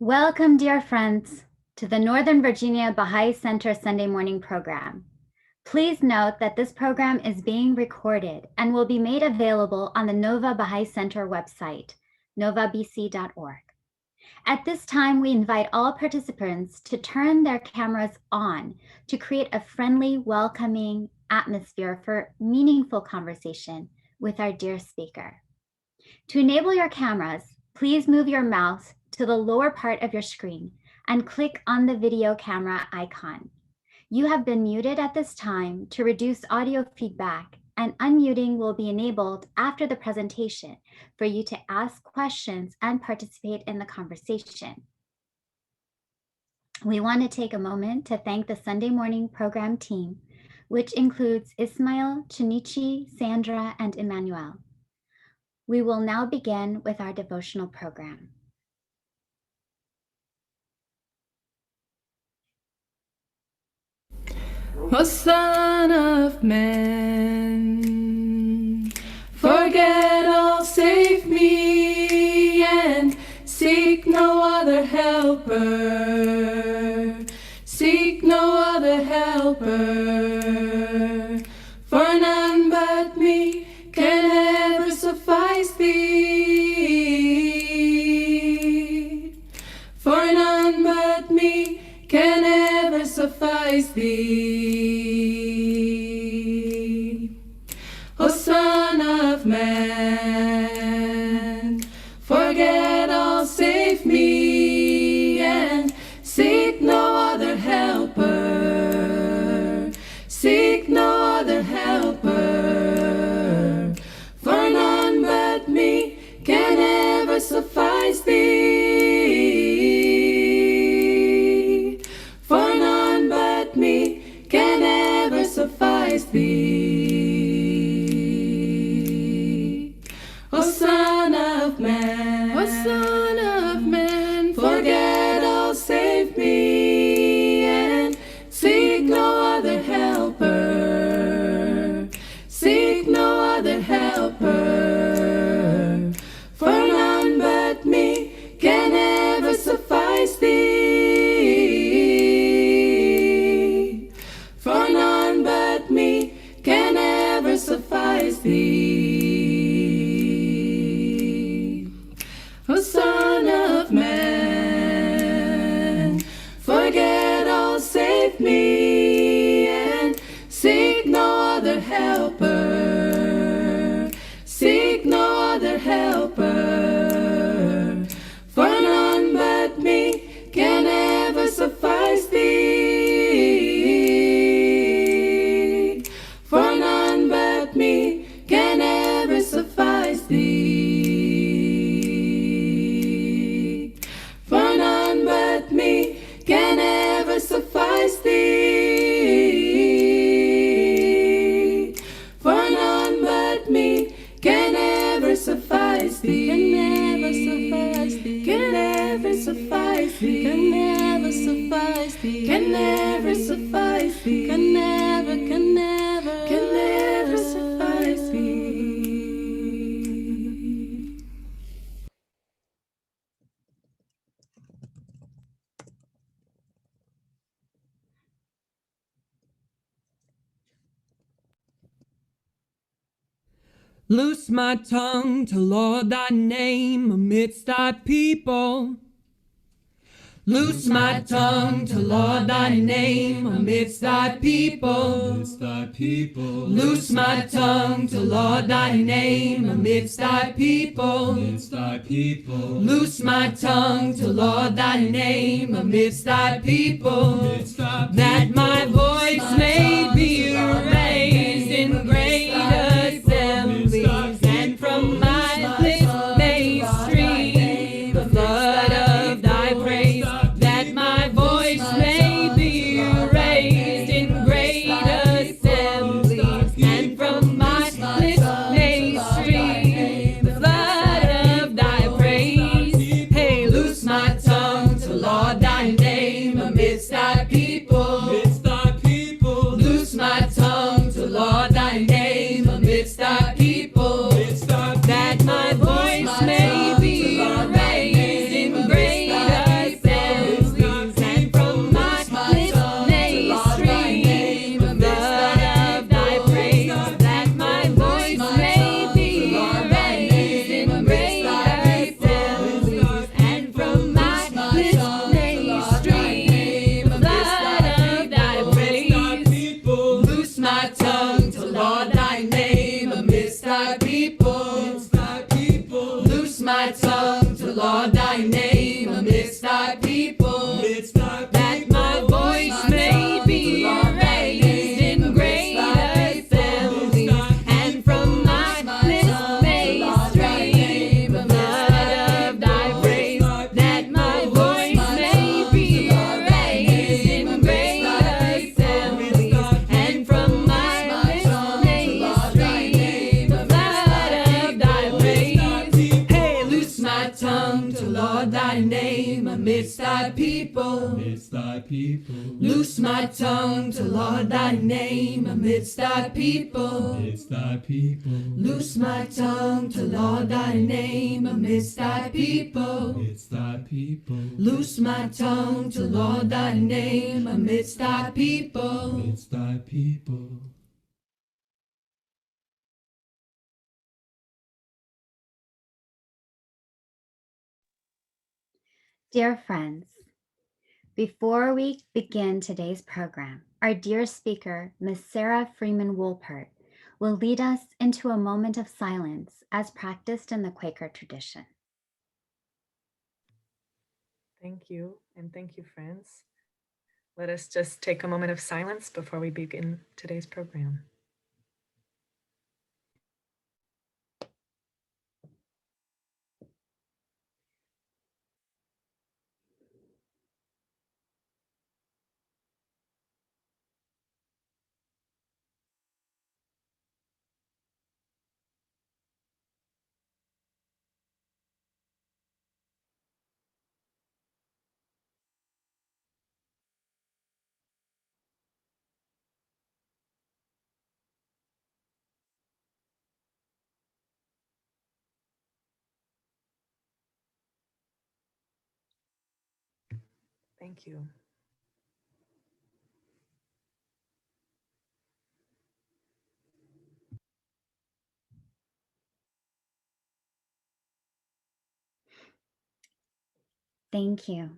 Welcome, dear friends, to the Northern Virginia Baha'i Center Sunday morning program. Please note that this program is being recorded and will be made available on the Nova Baha'i Center website, novabc.org. At this time, we invite all participants to turn their cameras on to create a friendly, welcoming atmosphere for meaningful conversation with our dear speaker. To enable your cameras, please move your mouse to the lower part of your screen and click on the video camera icon. You have been muted at this time to reduce audio feedback, and unmuting will be enabled after the presentation for you to ask questions and participate in the conversation. We want to take a moment to thank the Sunday morning program team, which includes Ismail, Chinichi, Sandra, and Emmanuel. We will now begin with our devotional program. O Son of Man, forget all, save me, and seek no other helper. Seek no other helper, for none but me can ever suffice thee. For none but me can ever suffice thee. O Son of Man, forget all, save me, and seek no other helper. Seek no other helper, for none but me can ever suffice thee. For none but me can ever suffice thee. O Son of Man, O Son of Man, forget all, save me, and seek no other helper. Seek no other helper, for none but me can ever suffice thee. For none but me can ever suffice thee. O Son of Man, forget all, save me, and seek no other helper. Seek no other helper, for none but me can ever suffice thee. For none but me can ever suffice thee. For none but me can ever suffice thee. For none but me can ever suffice thee. Can never suffice thee. Can never suffice thee. Can never suffice thee. Can never suffice thee. Loose my tongue to laud thy name amidst thy people. Loose my tongue to laud thy name amidst thy people. Loose my tongue to laud thy name amidst thy people. Loose my tongue to laud thy name amidst thy people. That my voice may be raised in great assemblies, and from my lips may stream the flood of thy praise. That my voice may be raised in great assemblies, and from my lips may stream the flood of thy praise. Hey, loose my tongue to laud thy name amidst thy people. Loose my tongue to laud thy name amidst thy people. That my voice may be raised in great people, amidst thy people. Loose my tongue to laud thy name amidst thy people, amidst thy people. That my voice may be raised in great assemblies, and from my lips may stream the blood of thy praise. That my voice may be raised in great assemblies, and from my lips may stream the blood of thy praise. Hey, loose my tongue to laud thy name amidst thy people, amidst thy people. Loose my tongue to laud thy name amidst thy people, amidst thy people. Loose my tongue to laud thy name amidst thy people, amidst thy people. Loose my tongue to laud thy name amidst thy people, amidst thy people. Dear friends, before we begin today's program, our dear speaker, Ms. Sarah Freeman-Woolpert, will lead us into a moment of silence as practiced in the Quaker tradition. Thank you, and thank you, friends. Let us just take a moment of silence before we begin today's program. Thank you. Thank you.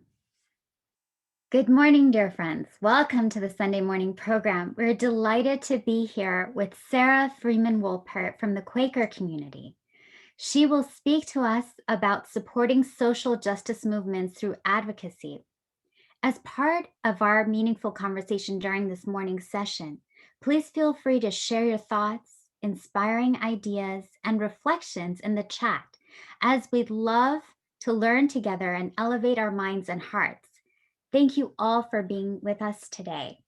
Good morning, dear friends. Welcome to the Sunday morning program. We're delighted to be here with Sarah Freeman-Woolpert from the Quaker community. She will speak to us about supporting social justice movements through advocacy. As part of our meaningful conversation during this morning's session, please feel free to share your thoughts, inspiring ideas, and reflections in the chat, as we'd love to learn together and elevate our minds and hearts. Thank you all for being with us today.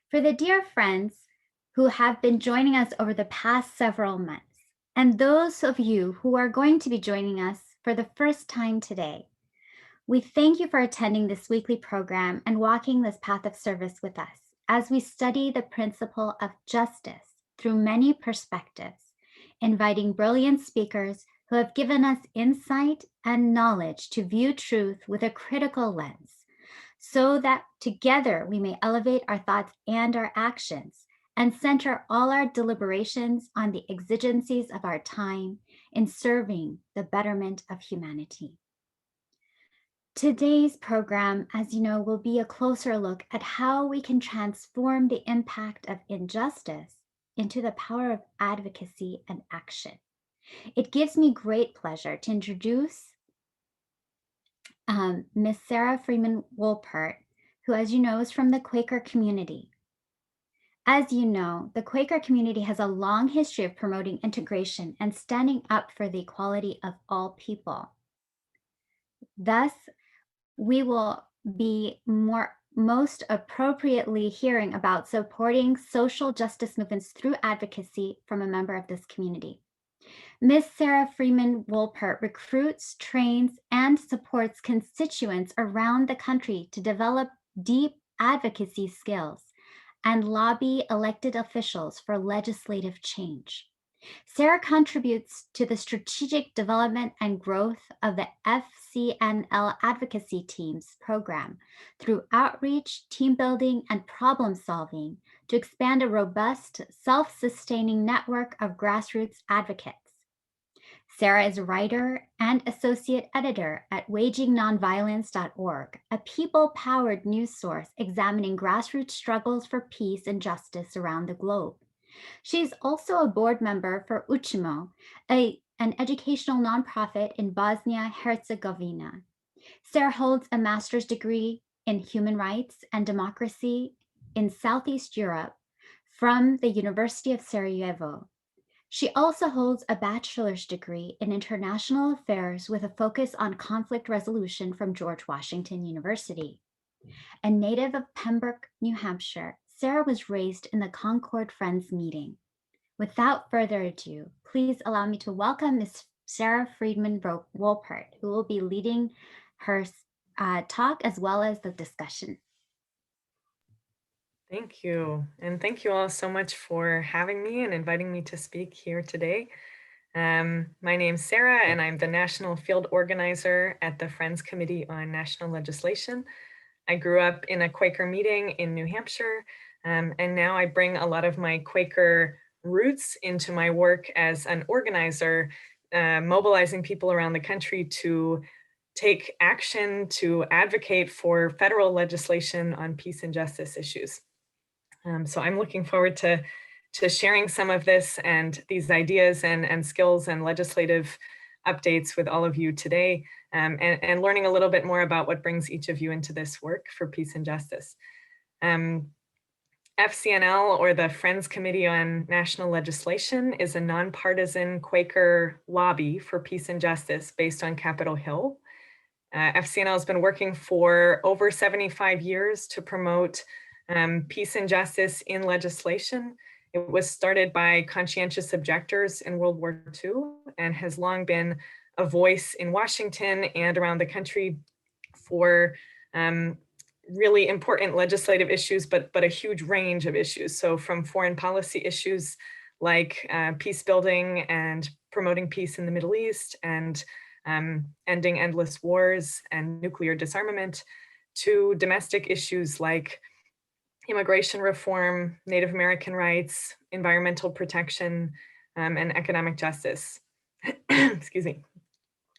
For the dear friends who have been joining us over the past several months, and those of you who are going to be joining us for the first time today, we thank you for attending this weekly program and walking this path of service with us as we study the principle of justice through many perspectives, inviting brilliant speakers who have given us insight and knowledge to view truth with a critical lens, so that together we may elevate our thoughts and our actions and center all our deliberations on the exigencies of our time in serving the betterment of humanity. Today's program, as you know, will be a closer look at how we can transform the impact of injustice into the power of advocacy and action. It gives me great pleasure to introduce Ms. Sarah Freeman-Woolpert, who, as you know, is from the Quaker community. As you know, the Quaker community has a long history of promoting integration and standing up for the equality of all people. Thus, we will be most appropriately hearing about supporting social justice movements through advocacy from a member of this community. Ms. Sarah Freeman-Woolpert recruits, trains, and supports constituents around the country to develop deep advocacy skills and lobby elected officials for legislative change. Sarah contributes to the strategic development and growth of the FCNL advocacy teams program through outreach, team building, and problem solving to expand a robust, self-sustaining network of grassroots advocates. Sarah is writer and associate editor at wagingnonviolence.org, a people-powered news source examining grassroots struggles for peace and justice around the globe. She is also a board member for Učimo, an educational nonprofit in Bosnia-Herzegovina. Sarah holds a master's degree in human rights and democracy in Southeast Europe from the University of Sarajevo. She also holds a bachelor's degree in international affairs with a focus on conflict resolution from George Washington University. A native of Pembroke, New Hampshire, Sarah was raised in the Concord Friends meeting. Without further ado, please allow me to welcome Ms. Sarah Freeman-Woolpert, who will be leading her talk as well as the discussion. Thank you. And thank you all so much for having me and inviting me to speak here today. My name's Sarah, and I'm the National Field Organizer at the Friends Committee on National Legislation. I grew up in a Quaker meeting in New Hampshire, and now I bring a lot of my Quaker roots into my work as an organizer, mobilizing people around the country to take action to advocate for federal legislation on peace and justice issues. So I'm looking forward to sharing some of this and these ideas and skills and legislative updates with all of you today, and learning a little bit more about what brings each of you into this work for peace and justice. FCNL, or the Friends Committee on National Legislation, is a nonpartisan Quaker lobby for peace and justice based on Capitol Hill. FCNL has been working for over 75 years to promote peace and justice in legislation. It was started by conscientious objectors in World War II and has long been a voice in Washington and around the country for really important legislative issues, but a huge range of issues. So from foreign policy issues like peace building and promoting peace in the Middle East and ending endless wars and nuclear disarmament, to domestic issues like immigration reform, Native American rights, environmental protection, and economic justice. Excuse me.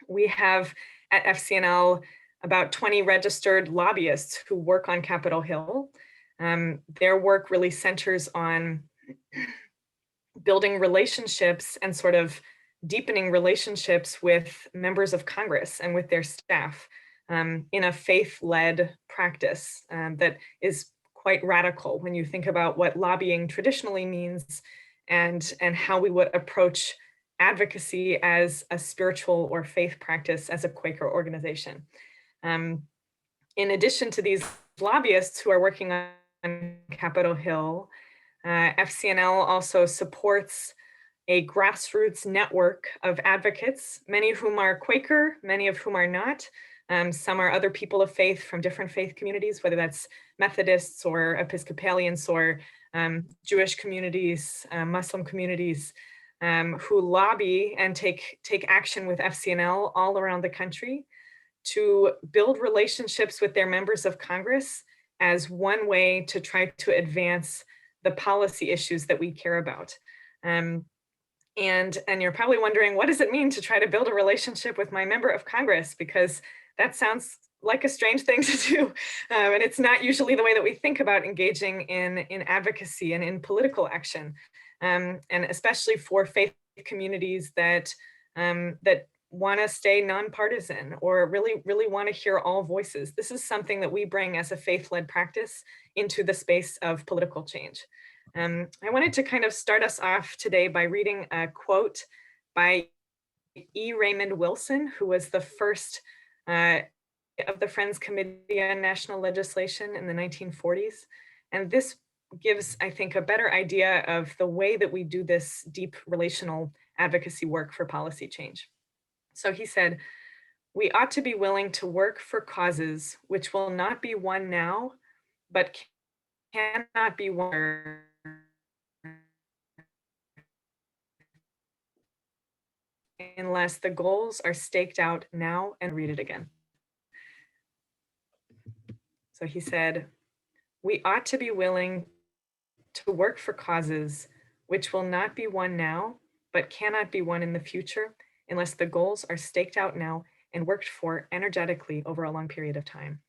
We have at FCNL about 20 registered lobbyists who work on Capitol Hill. Their work really centers on building relationships and sort of deepening relationships with members of Congress and with their staff in a faith-led practice that is quite radical when you think about what lobbying traditionally means and how we would approach advocacy as a spiritual or faith practice as a Quaker organization. In addition to these lobbyists who are working on Capitol Hill, FCNL also supports a grassroots network of advocates, many of whom are Quaker, many of whom are not. Some are other people of faith from different faith communities, whether that's Methodists or Episcopalians or Jewish communities, Muslim communities, who lobby and take action with FCNL all around the country to build relationships with their members of Congress as one way to try to advance the policy issues that we care about. And you're probably wondering, what does it mean to try to build a relationship with my member of Congress? Because that sounds like a strange thing to do. And it's not usually the way that we think about engaging in advocacy and in political action. And especially for faith communities that want to stay nonpartisan or really want to hear all voices. This is something that we bring as a faith-led practice into the space of political change. I wanted to kind of start us off today by reading a quote by E. Raymond Wilson, who was the first of the Friends Committee on National Legislation in the 1940s. And this gives, I think, a better idea of the way that we do this deep relational advocacy work for policy change. So he said, "We ought to be willing to work for causes which will not be won now, but cannot be won unless the goals are staked out now." And read it again. So he said, "We ought to be willing to work for causes which will not be won now, but cannot be won in the future, unless the goals are staked out now and worked for energetically over a long period of time."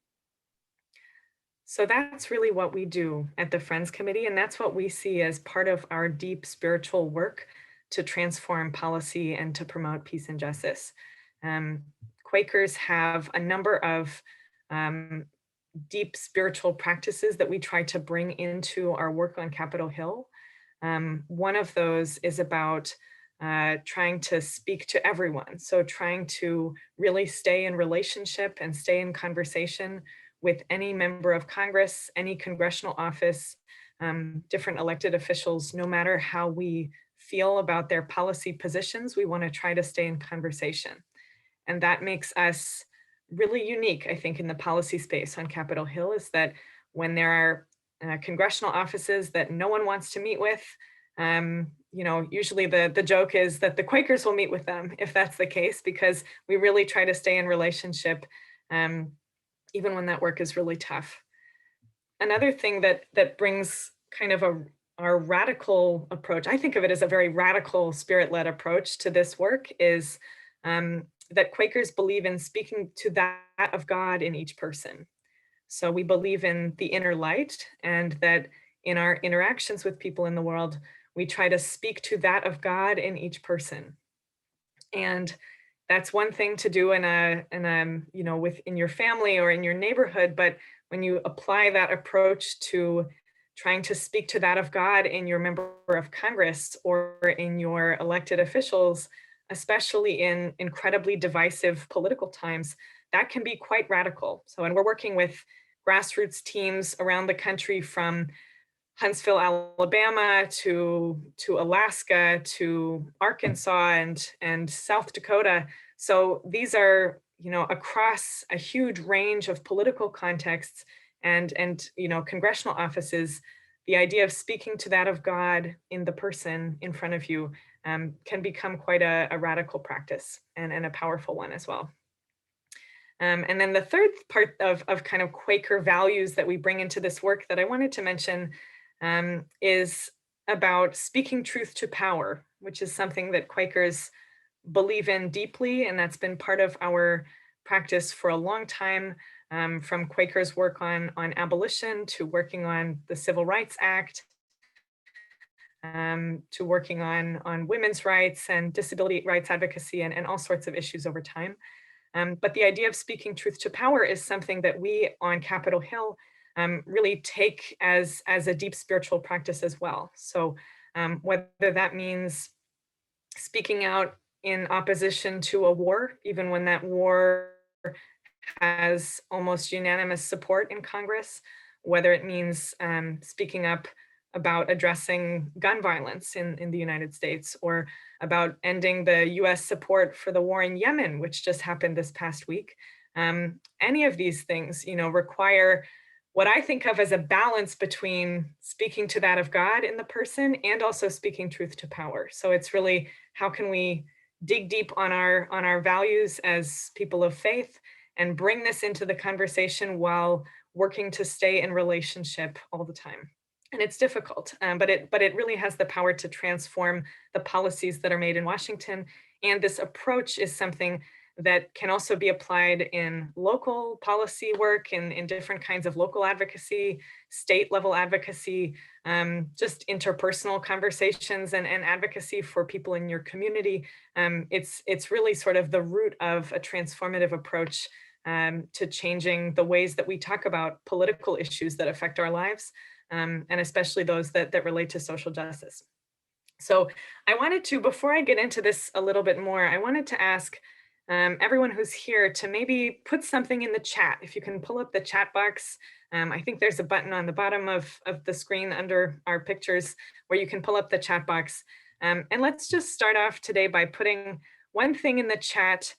So that's really what we do at the Friends Committee, and that's what we see as part of our deep spiritual work to transform policy and to promote peace and justice. Um, Quakers have a number of um, deep spiritual practices that we try to bring into our work on Capitol Hill. One of those is about trying to speak to everyone. So trying to really stay in relationship and stay in conversation with any member of Congress, any congressional office, different elected officials, no matter how we feel about their policy positions, we want to try to stay in conversation. And that makes us really unique, I think, in the policy space on Capitol Hill, is that when there are congressional offices that no one wants to meet with, usually the joke is that the Quakers will meet with them if that's the case, because we really try to stay in relationship, even when that work is really tough. Another thing that brings kind of our radical approach, I think of it as a very radical spirit-led approach to this work, is that Quakers believe in speaking to that of God in each person. So we believe in the inner light, and that in our interactions with people in the world, we try to speak to that of God in each person. And that's one thing to do within your family or in your neighborhood, but when you apply that approach to trying to speak to that of God in your member of Congress or in your elected officials, especially in incredibly divisive political times, that can be quite radical. So, and we're working with grassroots teams around the country, from Huntsville, Alabama to Alaska to Arkansas and South Dakota. So these are, across a huge range of political contexts and congressional offices. The idea of speaking to that of God in the person in front of you can become quite a radical practice and a powerful one as well. And then the third part of kind of Quaker values that we bring into this work that I wanted to mention is about speaking truth to power, which is something that Quakers believe in deeply, and that's been part of our practice for a long time, from Quakers' work on abolition to working on the Civil Rights Act, to working on women's rights and disability rights advocacy and all sorts of issues over time. But the idea of speaking truth to power is something that we on Capitol Hill really take as a deep spiritual practice as well. So whether that means speaking out in opposition to a war, even when that war has almost unanimous support in Congress, whether it means speaking up about addressing gun violence in the United States, or about ending the US support for the war in Yemen, which just happened this past week. Any of these things, require what I think of as a balance between speaking to that of God in the person and also speaking truth to power. So it's really, how can we dig deep on our values as people of faith and bring this into the conversation while working to stay in relationship all the time. And it's difficult, but it really has the power to transform the policies that are made in Washington. And this approach is something that can also be applied in local policy work, in different kinds of local advocacy, state level advocacy, just interpersonal conversations and advocacy for people in your community. It's really sort of the root of a transformative approach to changing the ways that we talk about political issues that affect our lives, and especially those that relate to social justice. So I wanted to, before I get into this a little bit more, I wanted to ask everyone who's here to maybe put something in the chat. If you can pull up the chat box, I think there's a button on the bottom of the screen under our pictures where you can pull up the chat box. And let's just start off today by putting one thing in the chat,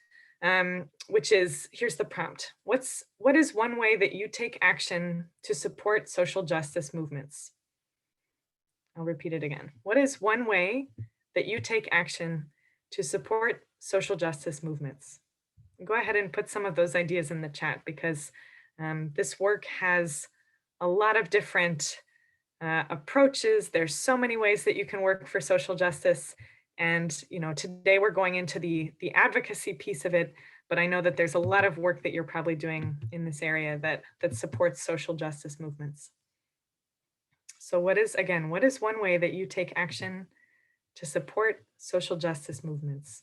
which is, here's the prompt. What is one way that you take action to support social justice movements? I'll repeat it again. What is one way that you take action to support social justice movements? Go ahead and put some of those ideas in the chat, because this work has a lot of different approaches. There's so many ways that you can work for social justice. And today we're going into the advocacy piece of it, but I know that there's a lot of work that you're probably doing in this area that supports social justice movements. So what is one way that you take action to support social justice movements?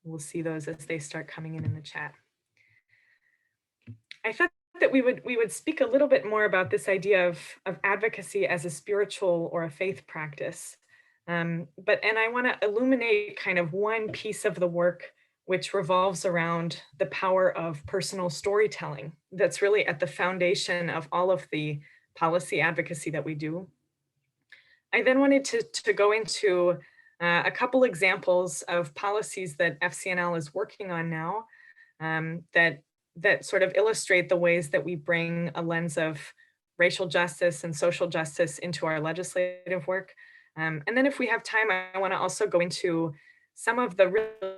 We'll see those as they start coming in the chat. I thought that we would speak a little bit more about this idea of advocacy as a spiritual or a faith practice. And I want to illuminate kind of one piece of the work which revolves around the power of personal storytelling. That's really at the foundation of all of the policy advocacy that we do. I then wanted to go into a couple examples of policies that FCNL is working on now that sort of illustrate the ways that we bring a lens of racial justice and social justice into our legislative work. And then if we have time, I want to also go into some of the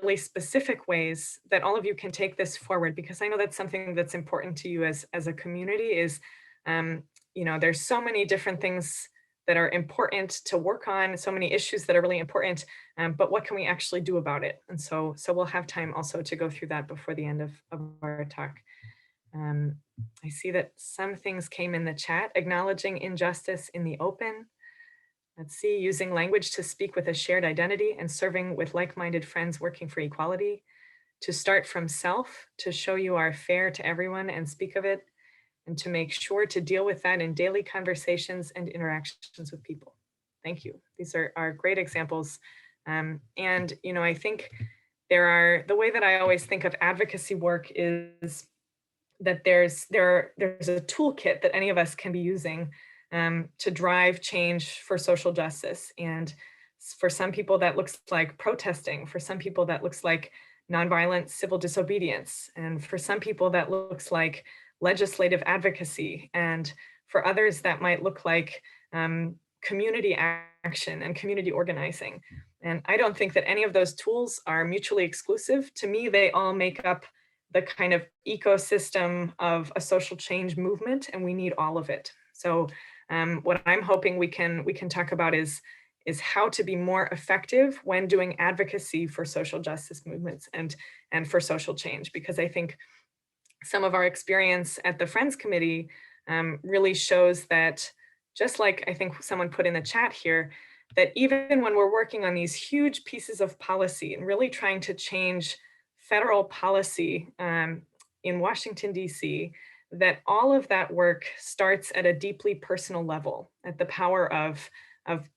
really specific ways that all of you can take this forward, because I know that's something that's important to you as a community is, there's so many different things that are important to work on, so many issues that are really important, but what can we actually do about it? And so we'll have time also to go through that before the end of our talk. I see that some things came in the chat, acknowledging injustice in the open. Let's see, using language to speak with a shared identity and serving with like-minded friends working for equality, to start from self, to show you are fair to everyone and speak of it, and to make sure to deal with that in daily conversations and interactions with people. Thank you. These are great examples. And, I think the way that I always think of advocacy work is that there's a toolkit that any of us can be using to drive change for social justice. And for some people that looks like protesting, for some people that looks like nonviolent civil disobedience, and for some people that looks like legislative advocacy, and for others that might look like community action and community organizing. And I don't think that any of those tools are mutually exclusive. To me, they all make up the kind of ecosystem of a social change movement, and we need all of it. So what I'm hoping we can talk about is how to be more effective when doing advocacy for social justice movements and for social change, because I think some of our experience at the Friends Committee really shows that, just like I think someone put in the chat here, that even when we're working on these huge pieces of policy and really trying to change federal policy in Washington, D.C., that all of that work starts at a deeply personal level, at the power of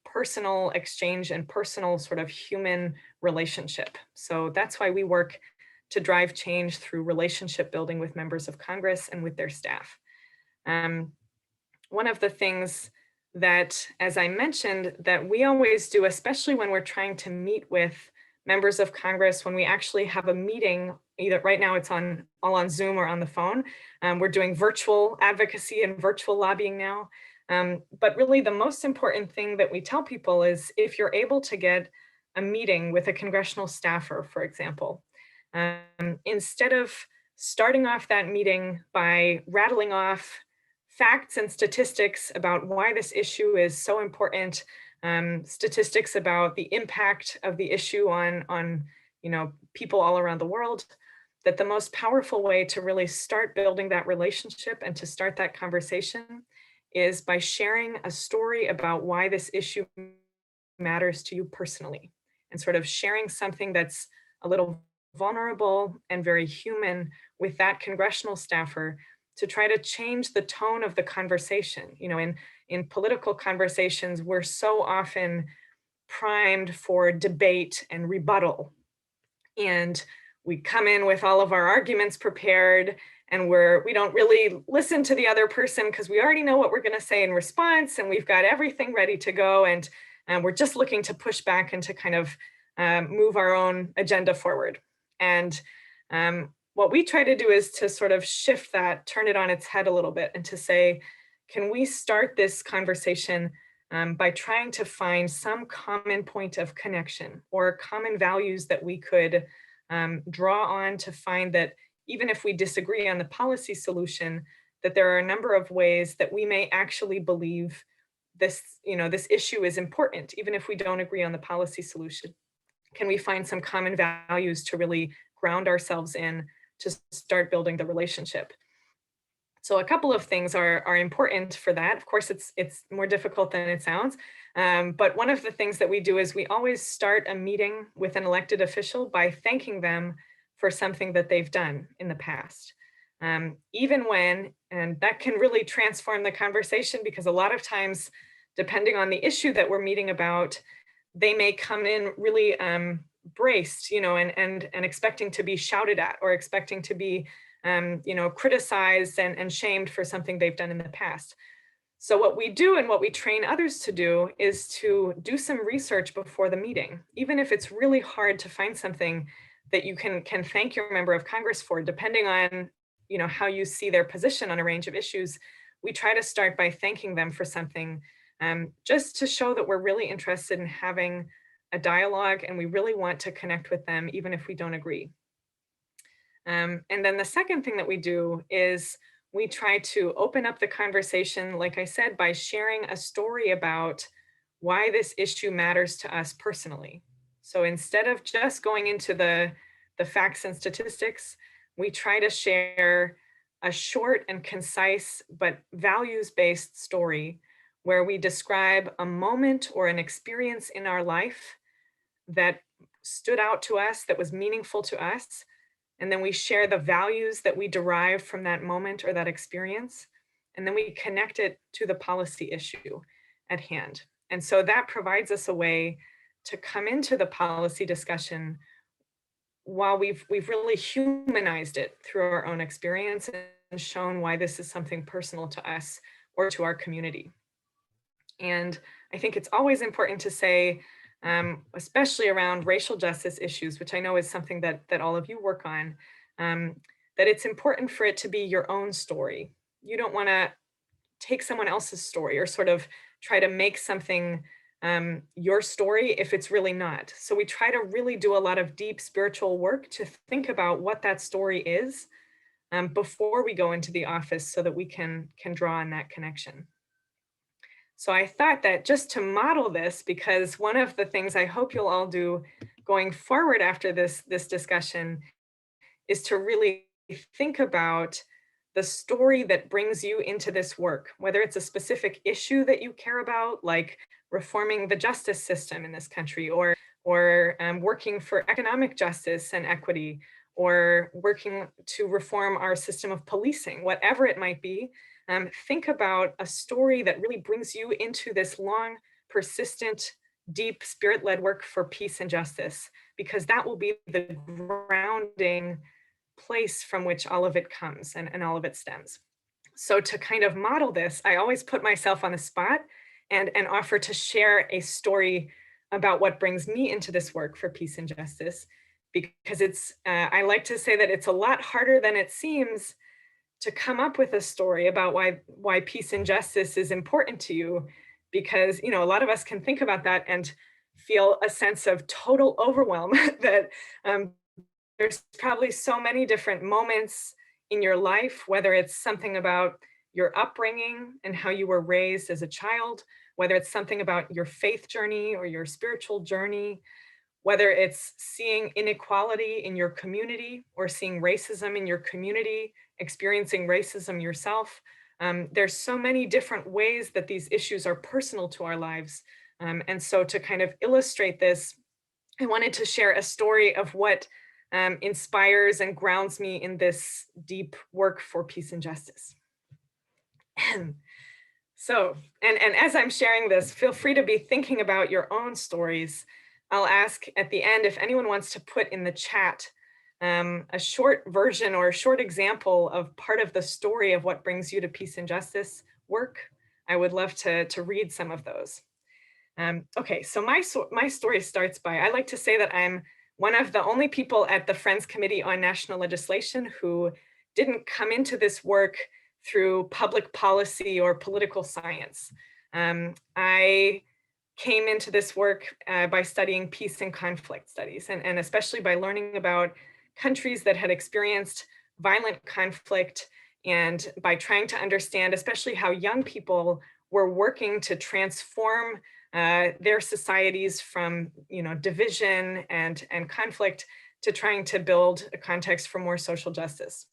personal exchange and personal sort of human relationship. So that's why we work to drive change through relationship building with members of Congress and with their staff. One of the things that, as I mentioned, that we always do, especially when we're trying to meet with members of Congress, when we actually have a meeting, either right now it's all on Zoom or on the phone. We're doing virtual advocacy and virtual lobbying now. But really the most important thing that we tell people is, if you're able to get a meeting with a congressional staffer, for example, instead of starting off that meeting by rattling off facts and statistics about why this issue is so important, statistics about the impact of the issue on people all around the world, that the most powerful way to really start building that relationship and to start that conversation is by sharing a story about why this issue matters to you personally, and sort of sharing something that's a little vulnerable and very human with that congressional staffer to try to change the tone of the conversation. In political conversations, we're so often primed for debate and rebuttal. And we come in with all of our arguments prepared, and we don't really listen to the other person because we already know what we're going to say in response, and we've got everything ready to go, and we're just looking to push back and to kind of move our own agenda forward. And what we try to do is to sort of shift that, turn it on its head a little bit, and to say, can we start this conversation by trying to find some common point of connection or common values that we could draw on to find that even if we disagree on the policy solution, that there are a number of ways that we may actually believe this issue is important, even if we don't agree on the policy solution. Can we find some common values to really ground ourselves in to start building the relationship. So a couple of things are important for that. Of course, it's more difficult than it sounds. But one of the things that we do is we always start a meeting with an elected official by thanking them for something that they've done in the past. Even when, and that can really transform the conversation, because a lot of times, depending on the issue that we're meeting about, they may come in really braced, and expecting to be shouted at, or expecting to be criticized and shamed for something they've done in the past. So what we do and what we train others to do is to do some research before the meeting, even if it's really hard to find something that you can thank your member of Congress for, depending on how you see their position on a range of issues. We try to start by thanking them for something, just to show that we're really interested in having a dialogue and we really want to connect with them, even if we don't agree. And then the second thing that we do is we try to open up the conversation, like I said, by sharing a story about why this issue matters to us personally. So instead of just going into the facts and statistics, we try to share a short and concise but values-based story where we describe a moment or an experience in our life that stood out to us, that was meaningful to us. And then we share the values that we derive from that moment or that experience. And then we connect it to the policy issue at hand. And so that provides us a way to come into the policy discussion while we've really humanized it through our own experience and shown why this is something personal to us or to our community. And I think it's always important to say, especially around racial justice issues, which I know is something that all of you work on, that it's important for it to be your own story. You don't want to take someone else's story or sort of try to make something your story if it's really not. So we try to really do a lot of deep spiritual work to think about what that story is before we go into the office so that we can draw on that connection. So I thought that just to model this, because one of the things I hope you'll all do going forward after this discussion is to really think about the story that brings you into this work, whether it's a specific issue that you care about, like reforming the justice system in this country, or working for economic justice and equity, or working to reform our system of policing, whatever it might be. Think about a story that really brings you into this long, persistent, deep, spirit-led work for peace and justice, because that will be the grounding place from which all of it comes and all of it stems. So to kind of model this, I always put myself on the spot and offer to share a story about what brings me into this work for peace and justice, because it's, I like to say that it's a lot harder than it seems to come up with a story about why peace and justice is important to you, because a lot of us can think about that and feel a sense of total overwhelm that there's probably so many different moments in your life, whether it's something about your upbringing and how you were raised as a child, whether it's something about your faith journey or your spiritual journey, whether it's seeing inequality in your community or seeing racism in your community, experiencing racism yourself. There's so many different ways that these issues are personal to our lives. And so to kind of illustrate this, I wanted to share a story of what inspires and grounds me in this deep work for peace and justice. So, and as I'm sharing this, feel free to be thinking about your own stories. I'll ask at the end if anyone wants to put in the chat a short version or a short example of part of the story of what brings you to peace and justice work. I would love to read some of those. Okay, so my story starts by, I like to say that I'm one of the only people at the Friends Committee on National Legislation who didn't come into this work through public policy or political science. I came into this work by studying peace and conflict studies, and especially by learning about countries that had experienced violent conflict, and by trying to understand especially how young people were working to transform their societies from division and conflict to trying to build a context for more social justice.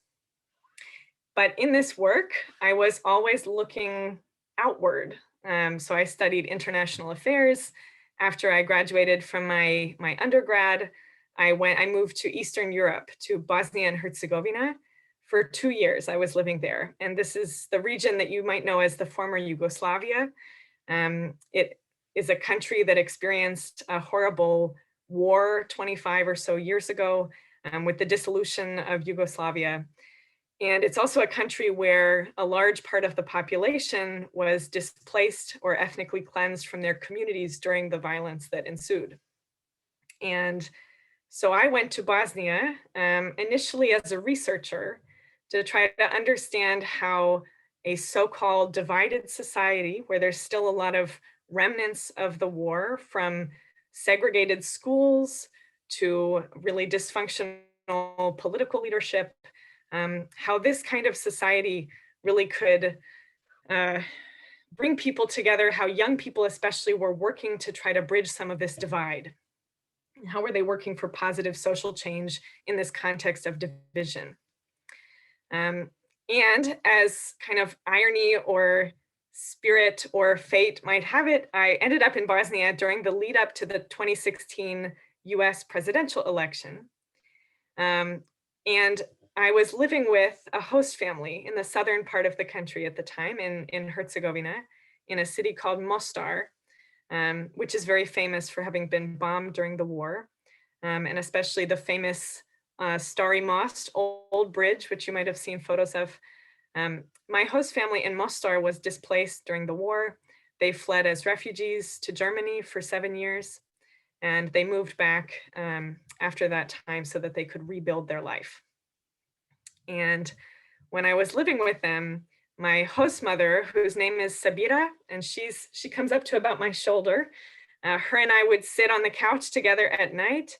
But in this work, I was always looking outward. So I studied international affairs. After I graduated from my undergrad, I moved to Eastern Europe, to Bosnia and Herzegovina. For 2 years, I was living there. And this is the region that you might know as the former Yugoslavia. It is a country that experienced a horrible war 25 or so years ago with the dissolution of Yugoslavia. And it's also a country where a large part of the population was displaced or ethnically cleansed from their communities during the violence that ensued. And so I went to Bosnia initially as a researcher to try to understand how a so-called divided society, where there's still a lot of remnants of the war, from segregated schools to really dysfunctional political leadership, how this kind of society really could bring people together, how young people especially were working to try to bridge some of this divide. How were they working for positive social change in this context of division? And as kind of irony or spirit or fate might have it, I ended up in Bosnia during the lead up to the 2016 US presidential election. And I was living with a host family in the southern part of the country at the time, in Herzegovina, in a city called Mostar, which is very famous for having been bombed during the war, and especially the famous Starry Most old bridge, which you might have seen photos of. My host family in Mostar was displaced during the war. They fled as refugees to Germany for 7 years, and they moved back after that time so that they could rebuild their life. And when I was living with them, my host mother, whose name is Sabira, and she comes up to about my shoulder, her and I would sit on the couch together at night,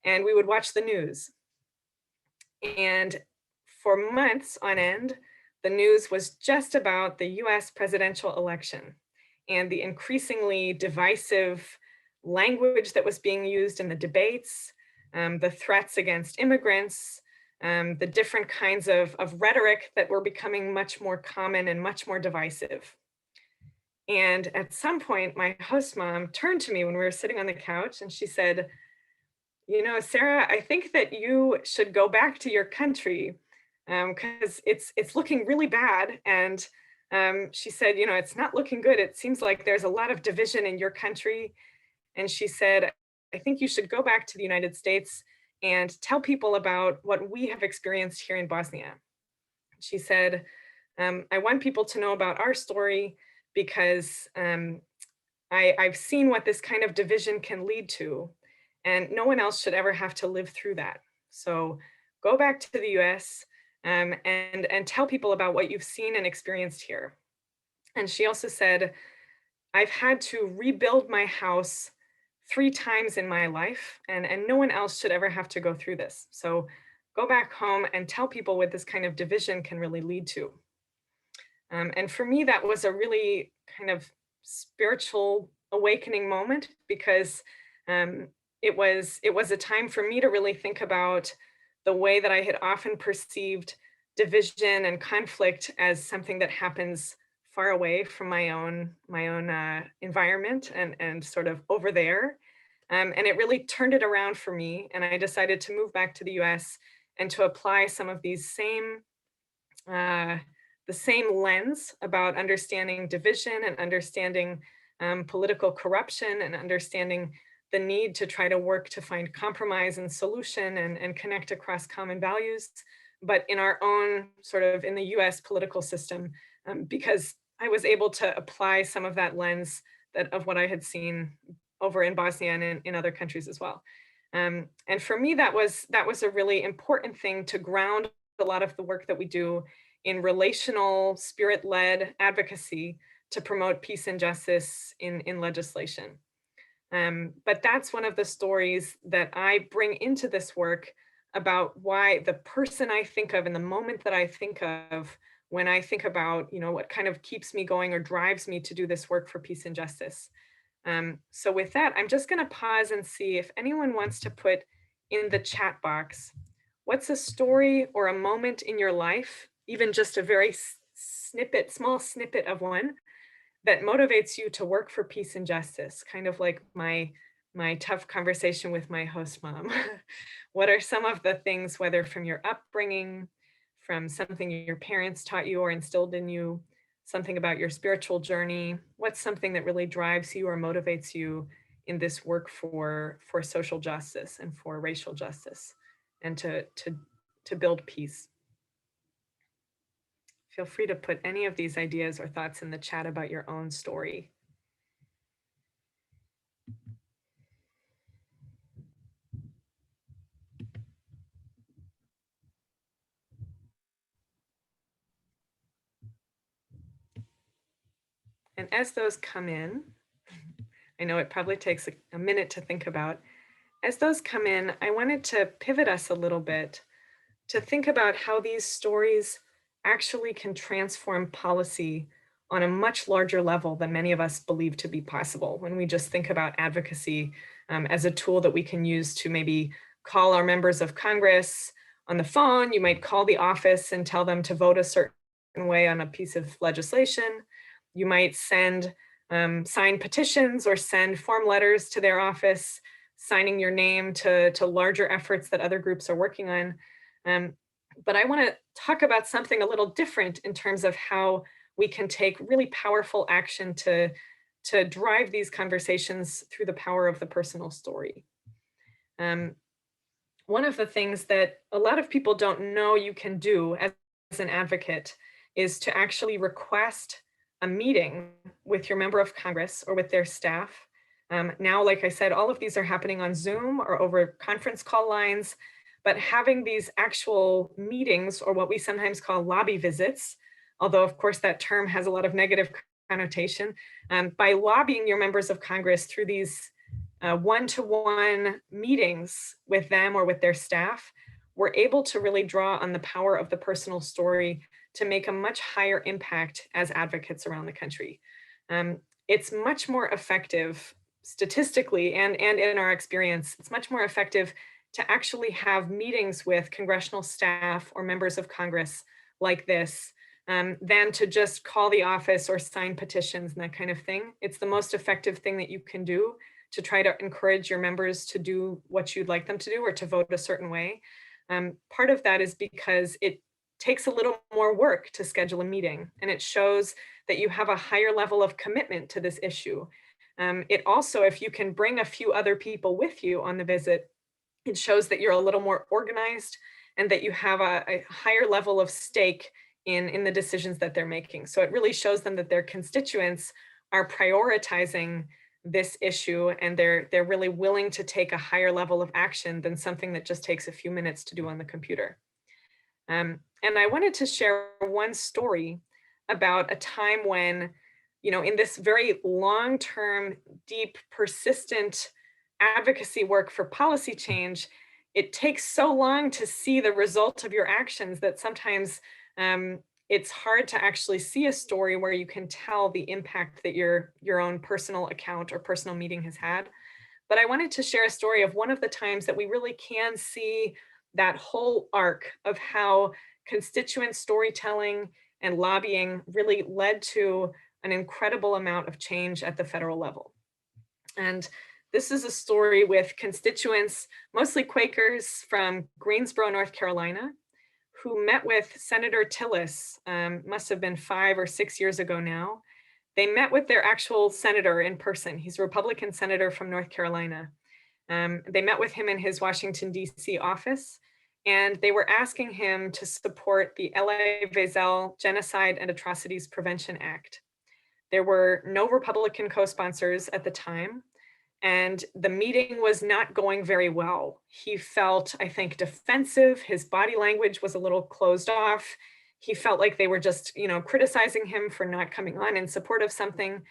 and we would watch the news. And for months on end, the news was just about the US presidential election and the increasingly divisive language that was being used in the debates, the threats against immigrants, the different kinds of rhetoric that were becoming much more common and much more divisive. And at some point, my host mom turned to me when we were sitting on the couch and she said, "You know, Sarah, I think that you should go back to your country because it's looking really bad." And she said, "You know, it's not looking good. It seems like there's a lot of division in your country." And she said, "I think you should go back to the United States and tell people about what we have experienced here in Bosnia." She said, "I want people to know about our story because I've seen what this kind of division can lead to, and no one else should ever have to live through that. So go back to the US and tell people about what you've seen and experienced here." And she also said, "I've had to rebuild my house 3 times in my life, and no one else should ever have to go through this. So go back home and tell people what this kind of division can really lead to." And for me, that was a really kind of spiritual awakening moment because it was a time for me to really think about the way that I had often perceived division and conflict as something that happens far away from my own environment and sort of over there. And it really turned it around for me. And I decided to move back to the US and to apply some of these the same lens about understanding division and understanding political corruption and understanding the need to try to work to find compromise and solution and connect across common values, but in our own sort of in the US political system, because I was able to apply some of that lens of what I had seen over in Bosnia and in other countries as well. And for me, that was a really important thing to ground a lot of the work that we do in relational, spirit-led advocacy to promote peace and justice in legislation. But that's one of the stories that I bring into this work about why the person I think of and the moment that I think of when I think about, you know, what kind of keeps me going or drives me to do this work for peace and justice. So with that, I'm just going to pause and see if anyone wants to put in the chat box, what's a story or a moment in your life, even just a very small snippet of one, that motivates you to work for peace and justice, kind of like my tough conversation with my host mom. What are some of the things, whether from your upbringing, from something your parents taught you or instilled in you, something about your spiritual journey? What's something that really drives you or motivates you in this work for social justice and for racial justice and to build peace? Feel free to put any of these ideas or thoughts in the chat about your own story. And as those come in, I know it probably takes a minute to think about. As those come in, I wanted to pivot us a little bit to think about how these stories actually can transform policy on a much larger level than many of us believe to be possible when we just think about advocacy as a tool that we can use to maybe call our members of Congress on the phone. You might call the office and tell them to vote a certain way on a piece of legislation. You might send signed petitions or send form letters to their office, signing your name to larger efforts that other groups are working on. But I want to talk about something a little different in terms of how we can take really powerful action to drive these conversations through the power of the personal story. One of the things that a lot of people don't know you can do as an advocate is to actually request a meeting with your member of Congress or with their staff. Now, like I said, all of these are happening on Zoom or over conference call lines, but having these actual meetings, or what we sometimes call lobby visits, although of course that term has a lot of negative connotation, by lobbying your members of Congress through these one-to-one meetings with them or with their staff, we're able to really draw on the power of the personal story to make a much higher impact as advocates around the country. It's much more effective statistically and in our experience, it's much more effective to actually have meetings with congressional staff or members of Congress like this than to just call the office or sign petitions and that kind of thing. It's the most effective thing that you can do to try to encourage your members to do what you'd like them to do or to vote a certain way. Part of that is because it takes a little more work to schedule a meeting, and it shows that you have a higher level of commitment to this issue. It also, if you can bring a few other people with you on the visit, it shows that you're a little more organized and that you have a higher level of stake in the decisions that they're making. So it really shows them that their constituents are prioritizing this issue and they're really willing to take a higher level of action than something that just takes a few minutes to do on the computer. And I wanted to share one story about a time when, in this very long-term, deep, persistent advocacy work for policy change, it takes so long to see the result of your actions that sometimes it's hard to actually see a story where you can tell the impact that your own personal account or personal meeting has had. But I wanted to share a story of one of the times that we really can see that whole arc of how constituent storytelling and lobbying really led to an incredible amount of change at the federal level. And this is a story with constituents, mostly Quakers from Greensboro, North Carolina, who met with Senator Tillis, must have been 5 or 6 years ago now. They met with their actual senator in person. He's a Republican senator from North Carolina. They met with him in his Washington, D.C. office, and they were asking him to support the Elie Wiesel Genocide and Atrocities Prevention Act. There were no Republican co-sponsors at the time, and the meeting was not going very well. He felt, I think, defensive. His body language was a little closed off. He felt like they were just, criticizing him for not coming on in support of something.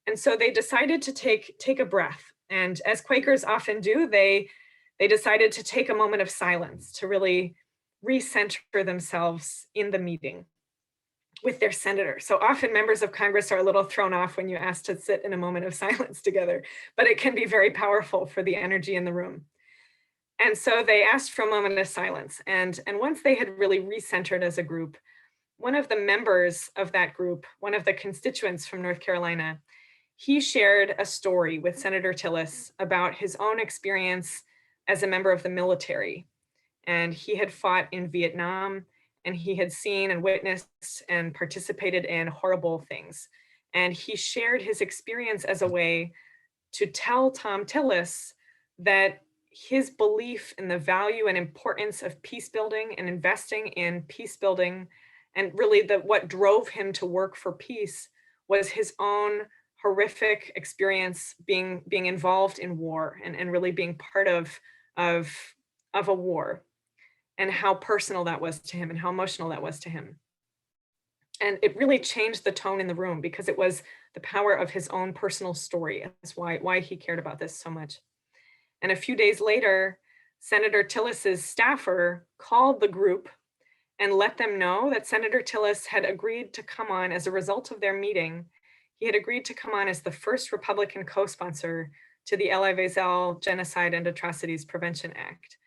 And so they decided to take a breath. And as Quakers often do, they decided to take a moment of silence to really recenter themselves in the meeting with their senator. So often members of Congress are a little thrown off when you ask to sit in a moment of silence together, but it can be very powerful for the energy in the room. And so they asked for a moment of silence. And once they had really recentered as a group, one of the members of that group, one of the constituents from North Carolina, he shared a story with Senator Tillis about his own experience as a member of the military. And he had fought in Vietnam, and he had seen and witnessed and participated in horrible things. And he shared his experience as a way to tell Tom Tillis that his belief in the value and importance of peace building and investing in peace building, and really what drove him to work for peace, was his own horrific experience being involved in war and really being part of a war, and how personal that was to him and how emotional that was to him. And it really changed the tone in the room, because it was the power of his own personal story. That's why he cared about this so much. And a few days later, Senator Tillis's staffer called the group and let them know that Senator Tillis had agreed to come on as a result of their meeting. He had agreed to come on as the first Republican co-sponsor to the Elie Wiesel Genocide and Atrocities Prevention Act,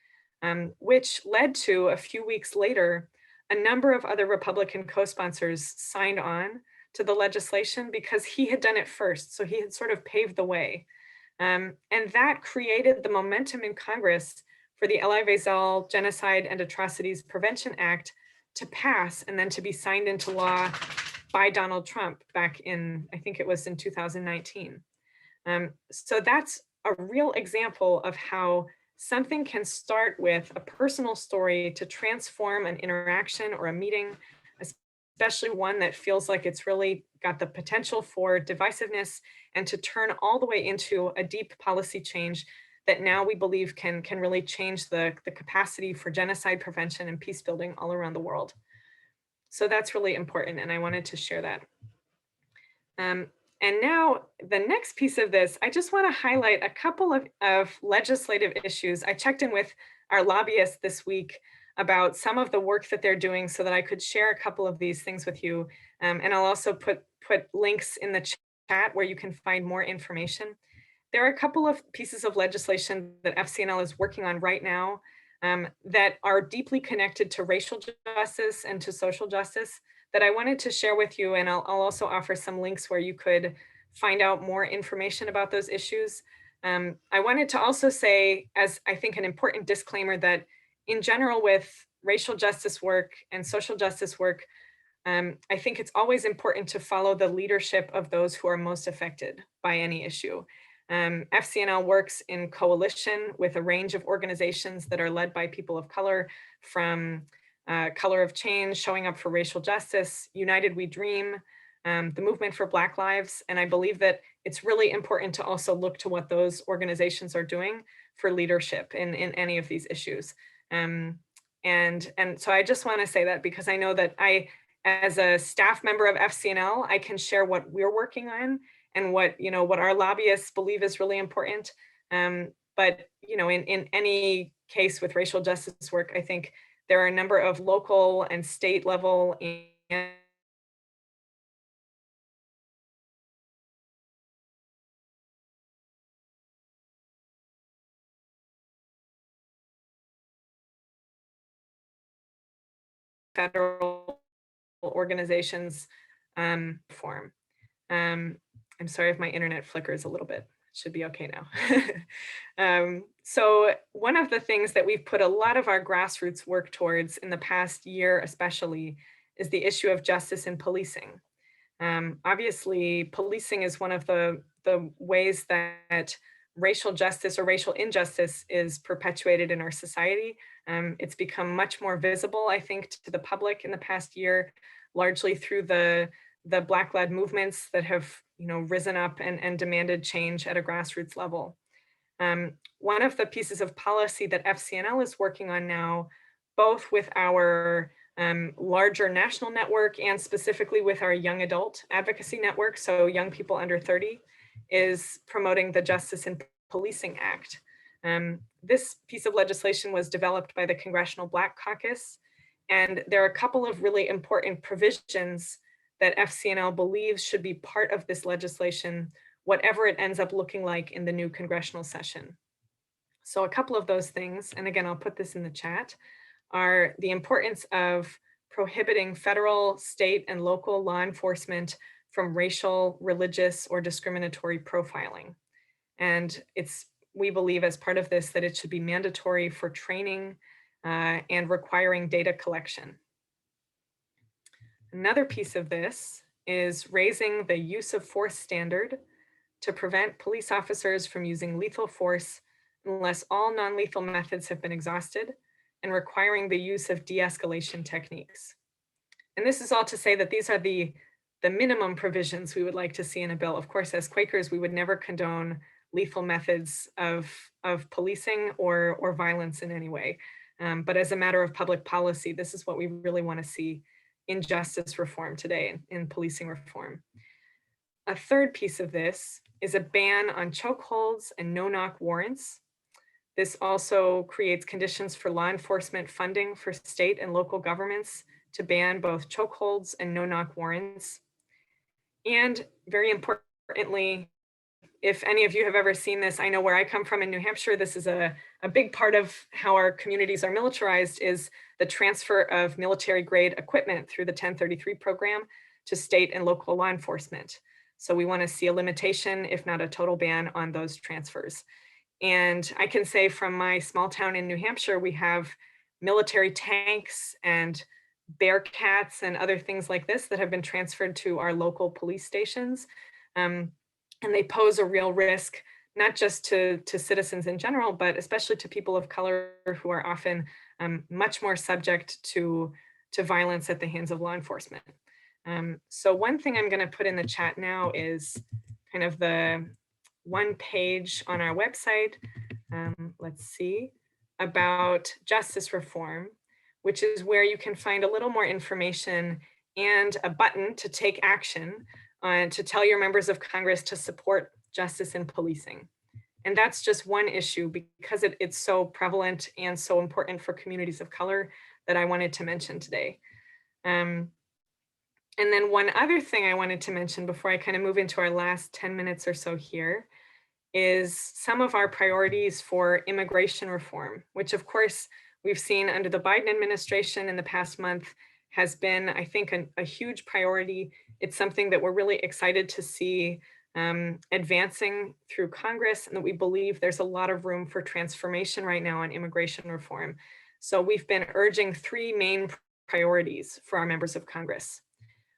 which led to, a few weeks later, a number of other Republican co-sponsors signed on to the legislation because he had done it first. So he had sort of paved the way. And that created the momentum in Congress for the Elie Wiesel Genocide and Atrocities Prevention Act to pass and then to be signed into law by Donald Trump back in, I think it was in 2019. So that's a real example of how something can start with a personal story to transform an interaction or a meeting, especially one that feels like it's really got the potential for divisiveness, and to turn all the way into a deep policy change that now we believe can really change the capacity for genocide prevention and peace building all around the world. So that's really important, and I wanted to share that. And now the next piece of this, I just want to highlight a couple of legislative issues. I checked in with our lobbyists this week about some of the work that they're doing so that I could share a couple of these things with you. And I'll also put links in the chat where you can find more information. There are a couple of pieces of legislation that FCNL is working on right now that are deeply connected to racial justice and to social justice that I wanted to share with you. And I'll also offer some links where you could find out more information about those issues. I wanted to also say, as I think an important disclaimer, that in general with racial justice work and social justice work, I think it's always important to follow the leadership of those who are most affected by any issue. FCNL works in coalition with a range of organizations that are led by people of color, from Color of Change, Showing Up for Racial Justice, United We Dream, the Movement for Black Lives. And I believe that it's really important to also look to what those organizations are doing for leadership in any of these issues. And so I just want to say that, because I know that as a staff member of FCNL, I can share what we're working on and what our lobbyists believe is really important. But in any case with racial justice work, I think there are a number of local and state level and federal organizations form. I'm sorry if my internet flickers a little bit. It should be okay now. So one of the things that we've put a lot of our grassroots work towards in the past year especially is the issue of justice in policing. Obviously, policing is one of the ways that racial justice or racial injustice is perpetuated in our society. It's become much more visible, I think, to the public in the past year, largely through the Black-led movements that have risen up and demanded change at a grassroots level. One of the pieces of policy that FCNL is working on now, both with our larger national network and specifically with our young adult advocacy network, so young people under 30, is promoting the Justice in Policing Act. This piece of legislation was developed by the Congressional Black Caucus, and there are a couple of really important provisions that FCNL believes should be part of this legislation, whatever it ends up looking like in the new congressional session. So a couple of those things, and again, I'll put this in the chat, are the importance of prohibiting federal, state, and local law enforcement from racial, religious, or discriminatory profiling. And we believe as part of this that it should be mandatory for training and requiring data collection. Another piece of this is raising the use of force standard to prevent police officers from using lethal force unless all non-lethal methods have been exhausted, and requiring the use of de-escalation techniques. And this is all to say that these are the minimum provisions we would like to see in a bill. Of course, as Quakers, we would never condone lethal methods of policing or violence in any way. But as a matter of public policy, this is what we really want to see in justice reform today, in policing reform. A third piece of this is a ban on chokeholds and no-knock warrants. This also creates conditions for law enforcement funding for state and local governments to ban both chokeholds and no-knock warrants. And very importantly, if any of you have ever seen this, I know where I come from in New Hampshire, this is a big part of how our communities are militarized, is the transfer of military grade equipment through the 1033 program to state and local law enforcement. So we want to see a limitation, if not a total ban, on those transfers. And I can say from my small town in New Hampshire, we have military tanks and Bearcats and other things like this that have been transferred to our local police stations. And they pose a real risk, not just to citizens in general, but especially to people of color who are often much more subject to violence at the hands of law enforcement. So one thing I'm going to put in the chat now is kind of the one page on our website, let's see, about justice reform, which is where you can find a little more information and a button to take action to tell your members of Congress to support justice in policing. And that's just one issue because it's so prevalent and so important for communities of color that I wanted to mention today. And then one other thing I wanted to mention before I kind of move into our last 10 minutes or so here is some of our priorities for immigration reform, which of course we've seen under the Biden administration in the past month has been, I think, a huge priority. It's something that we're really excited to see advancing through Congress, and that we believe there's a lot of room for transformation right now on immigration reform. So we've been urging three main priorities for our members of Congress.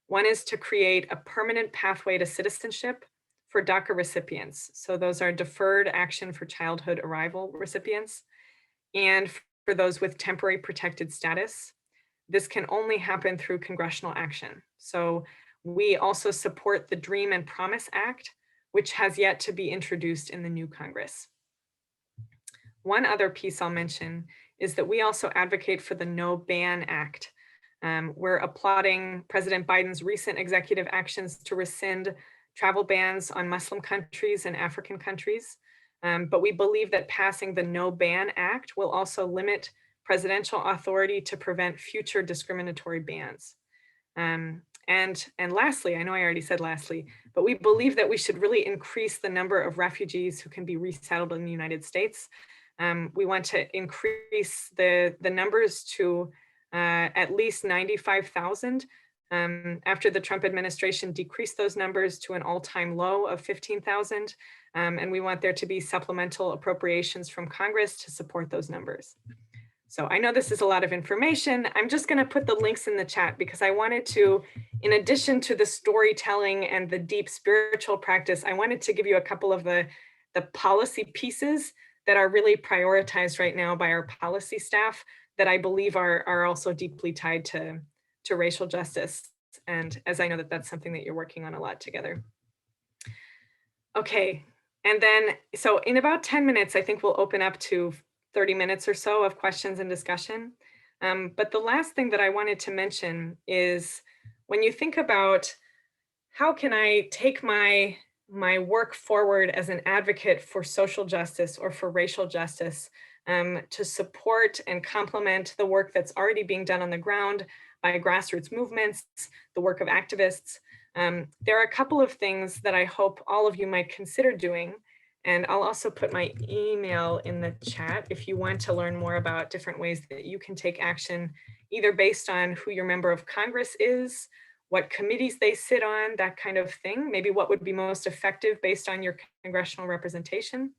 One is to create a permanent pathway to citizenship for DACA recipients. So those are deferred action for childhood arrival recipients. And for those with temporary protected status, this can only happen through congressional action. So we also support the Dream and Promise Act, which has yet to be introduced in the new Congress. One other piece I'll mention is that we also advocate for the No Ban Act. We're applauding President Biden's recent executive actions to rescind travel bans on Muslim countries and African countries. But we believe that passing the No Ban Act will also limit presidential authority to prevent future discriminatory bans. And lastly, I know I already said lastly, but we believe that we should really increase the number of refugees who can be resettled in the United States. We want to increase the numbers to at least 95,000 after the Trump administration decreased those numbers to an all-time low of 15,000. And we want there to be supplemental appropriations from Congress to support those numbers. So I know this is a lot of information. I'm just going to put the links in the chat because I wanted to, in addition to the storytelling and the deep spiritual practice, I wanted to give you a couple of the policy pieces that are really prioritized right now by our policy staff that I believe are also deeply tied to racial justice. And as I know that that's something that you're working on a lot together. Okay, and then, so in about 10 minutes, I think we'll open up to 30 minutes or so of questions and discussion. But the last thing that I wanted to mention is when you think about how can I take my work forward as an advocate for social justice or for racial justice to support and complement the work that's already being done on the ground by grassroots movements, the work of activists. There are a couple of things that I hope all of you might consider doing. And I'll also put my email in the chat if you want to learn more about different ways that you can take action, either based on who your member of Congress is, what committees they sit on, that kind of thing, maybe what would be most effective based on your congressional representation.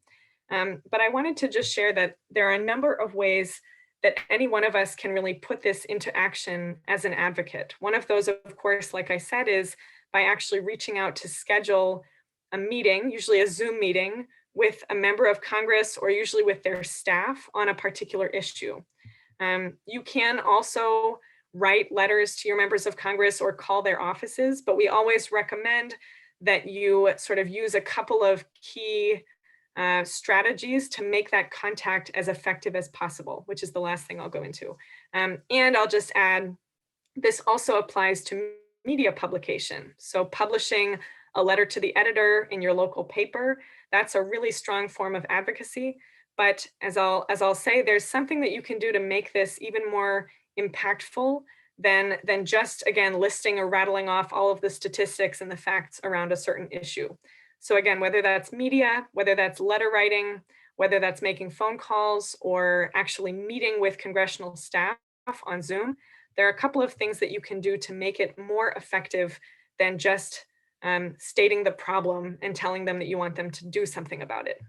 But I wanted to just share that there are a number of ways that any one of us can really put this into action as an advocate. One of those, of course, like I said, is by actually reaching out to schedule a meeting, usually a Zoom meeting, with a member of Congress or usually with their staff on a particular issue. You can also write letters to your members of Congress or call their offices, but we always recommend that you sort of use a couple of key strategies to make that contact as effective as possible, which is the last thing I'll go into. And I'll just add, this also applies to media publication. So publishing a letter to the editor in your local paper, that's a really strong form of advocacy. But as I'll say, there's something that you can do to make this even more impactful than just, again, listing or rattling off all of the statistics and the facts around a certain issue. So again, whether that's media, whether that's letter writing, whether that's making phone calls or actually meeting with congressional staff on Zoom, there are a couple of things that you can do to make it more effective than just stating the problem and telling them that you want them to do something about it.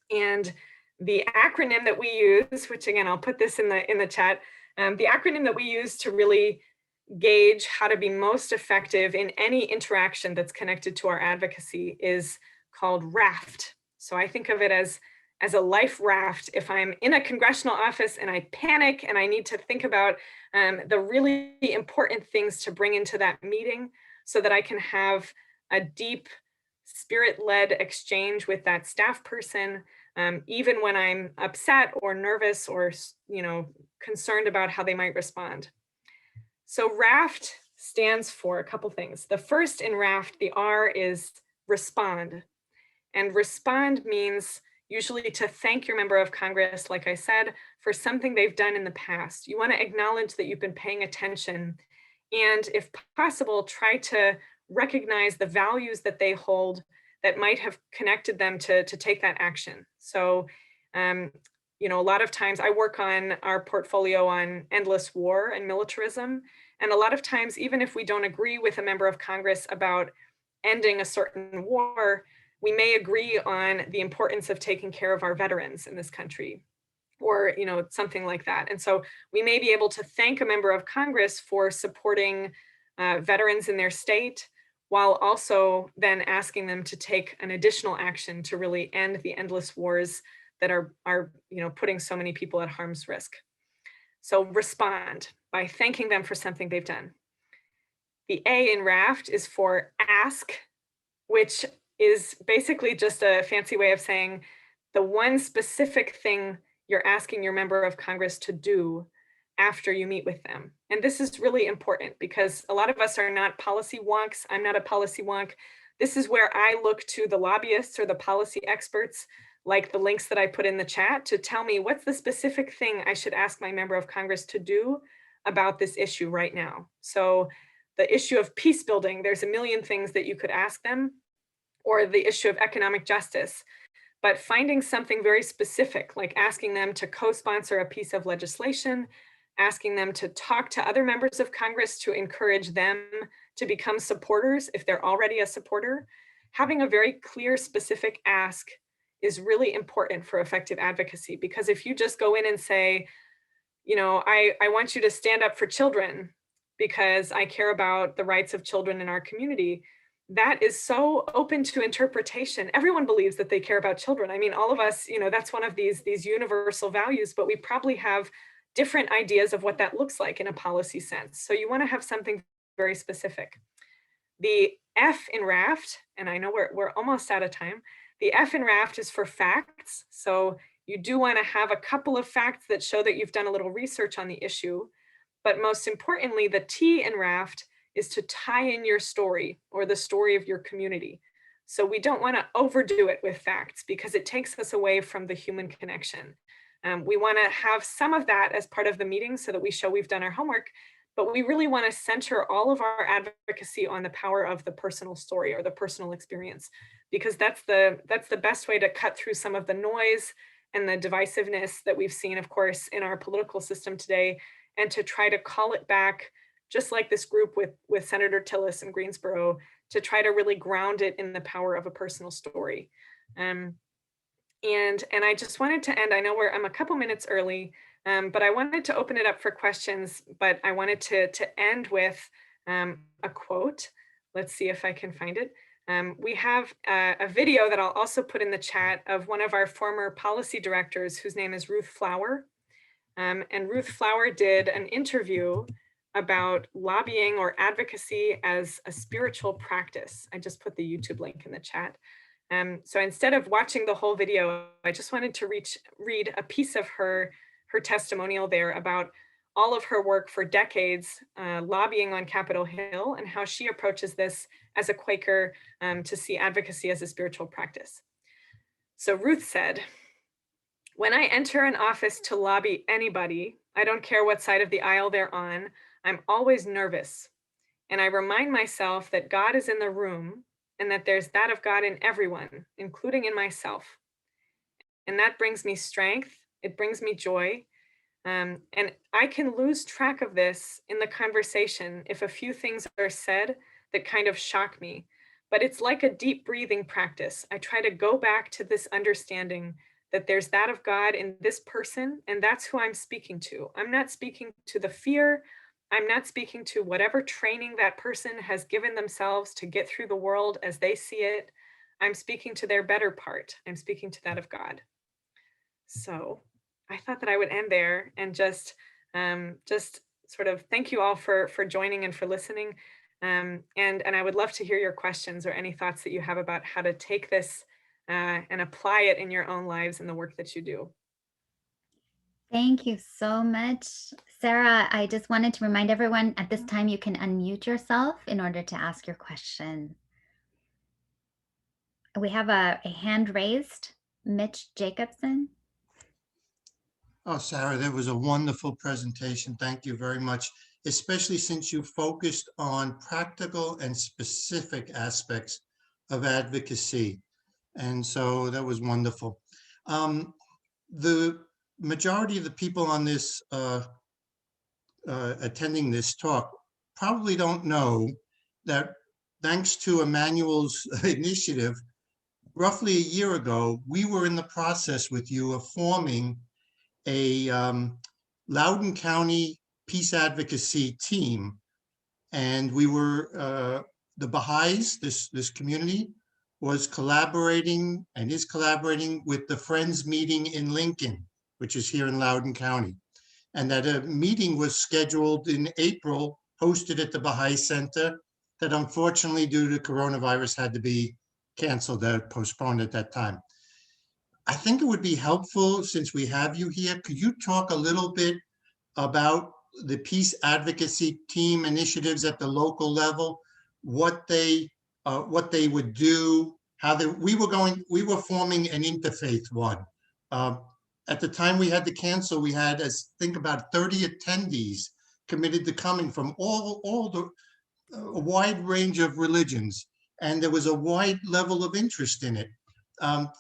And the acronym that we use, which again, I'll put this in the chat, the acronym that we use to really gauge how to be most effective in any interaction that's connected to our advocacy is called RAFT. So I think of it as a life raft. If I'm in a congressional office and I panic and I need to think about the really important things to bring into that meeting so that I can have a deep spirit-led exchange with that staff person, even when I'm upset or nervous or concerned about how they might respond. So RAFT stands for a couple things. The first in RAFT, the R, is respond. And respond means usually to thank your member of Congress, like I said, for something they've done in the past. You want to acknowledge that you've been paying attention, and if possible, try to recognize the values that they hold that might have connected them to take that action. So, a lot of times I work on our portfolio on endless war and militarism. And a lot of times, even if we don't agree with a member of Congress about ending a certain war, we may agree on the importance of taking care of our veterans in this country, or something like that. And so we may be able to thank a member of Congress for supporting veterans in their state, while also then asking them to take an additional action to really end the endless wars that are putting so many people at harm's risk. So respond by thanking them for something they've done. The A in RAFT is for ask, which is basically just a fancy way of saying the one specific thing you're asking your member of Congress to do after you meet with them. And this is really important because a lot of us are not policy wonks. I'm not a policy wonk. This is where I look to the lobbyists or the policy experts, like the links that I put in the chat, to tell me what's the specific thing I should ask my member of Congress to do about this issue right now. So the issue of peace building, there's a million things that you could ask them, or the issue of economic justice. But finding something very specific, like asking them to co-sponsor a piece of legislation, asking them to talk to other members of Congress to encourage them to become supporters if they're already a supporter, having a very clear, specific ask is really important for effective advocacy. Because if you just go in and say, I want you to stand up for children because I care about the rights of children in our community, that is so open to interpretation. Everyone believes that they care about children. I mean, all of us, that's one of these universal values, but we probably have different ideas of what that looks like in a policy sense. So you want to have something very specific. The F in RAFT, and I know we're almost out of time, the F in RAFT is for facts. So you do want to have a couple of facts that show that you've done a little research on the issue. But most importantly, the T in RAFT is to tie in your story or the story of your community. So we don't want to overdo it with facts because it takes us away from the human connection. We want to have some of that as part of the meeting so that we show we've done our homework, but we really want to center all of our advocacy on the power of the personal story or the personal experience, because that's the best way to cut through some of the noise and the divisiveness that we've seen, of course, in our political system today, and to try to call it back, just like this group with Senator Tillis in Greensboro, to try to really ground it in the power of a personal story. And I just wanted to end, I know I'm a couple minutes early, but I wanted to open it up for questions, but I wanted to end with a quote. Let's see if I can find it. We have a video that I'll also put in the chat of one of our former policy directors, whose name is Ruth Flower. And Ruth Flower did an interview about lobbying or advocacy as a spiritual practice. I just put the YouTube link in the chat. So instead of watching the whole video, I just wanted to read a piece of her testimonial there about all of her work for decades lobbying on Capitol Hill and how she approaches this as a Quaker to see advocacy as a spiritual practice. So Ruth said, "When I enter an office to lobby anybody, I don't care what side of the aisle they're on, I'm always nervous. And I remind myself that God is in the room and that there's that of God in everyone, including in myself. And that brings me strength. It brings me joy. And I can lose track of this in the conversation if a few things are said that kind of shock me. But it's like a deep breathing practice. I try to go back to this understanding that there's that of God in this person, and that's who I'm speaking to. I'm not speaking to the fear. I'm not speaking to whatever training that person has given themselves to get through the world as they see it. I'm speaking to their better part. I'm speaking to that of God." So I thought that I would end there and just sort of thank you all for joining and for listening. And I would love to hear your questions or any thoughts that you have about how to take this and apply it in your own lives and the work that you do. Thank you so much, Sarah. I just wanted to remind everyone at this time you can unmute yourself in order to ask your question. We have a hand raised, Mitch Jacobson. Oh, Sarah, that was a wonderful presentation. Thank you very much, especially since you focused on practical and specific aspects of advocacy. And so that was wonderful. The majority of the people on this attending this talk probably don't know that thanks to Emmanuel's initiative, roughly a year ago, we were in the process with you of forming a Loudoun County peace advocacy team. And we were, the Baha'is, this community, was collaborating and is collaborating with the Friends meeting in Lincoln, which is here in Loudoun County. And that a meeting was scheduled in April, hosted at the Baha'i Center, that unfortunately due to coronavirus had to be canceled, postponed at that time. I think it would be helpful, since we have you here, could you talk a little bit about the peace advocacy team initiatives at the local level, what they would do, how we were forming an interfaith one. At the time we had to cancel, we had, think about 30 attendees committed to coming from a wide range of religions, and there was a wide level of interest in it.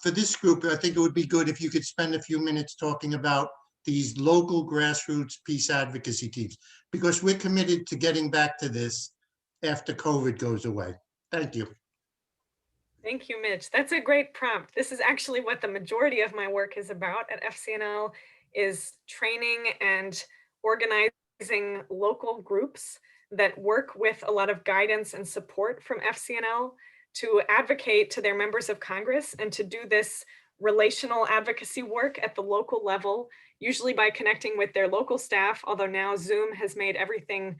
For this group, I think it would be good if you could spend a few minutes talking about these local grassroots peace advocacy teams, because we're committed to getting back to this after COVID goes away. Thank you. Thank you, Mitch. That's a great prompt. This is actually what the majority of my work is about at FCNL, is training and organizing local groups that work with a lot of guidance and support from FCNL to advocate to their members of Congress and to do this relational advocacy work at the local level, usually by connecting with their local staff, although now Zoom has made everything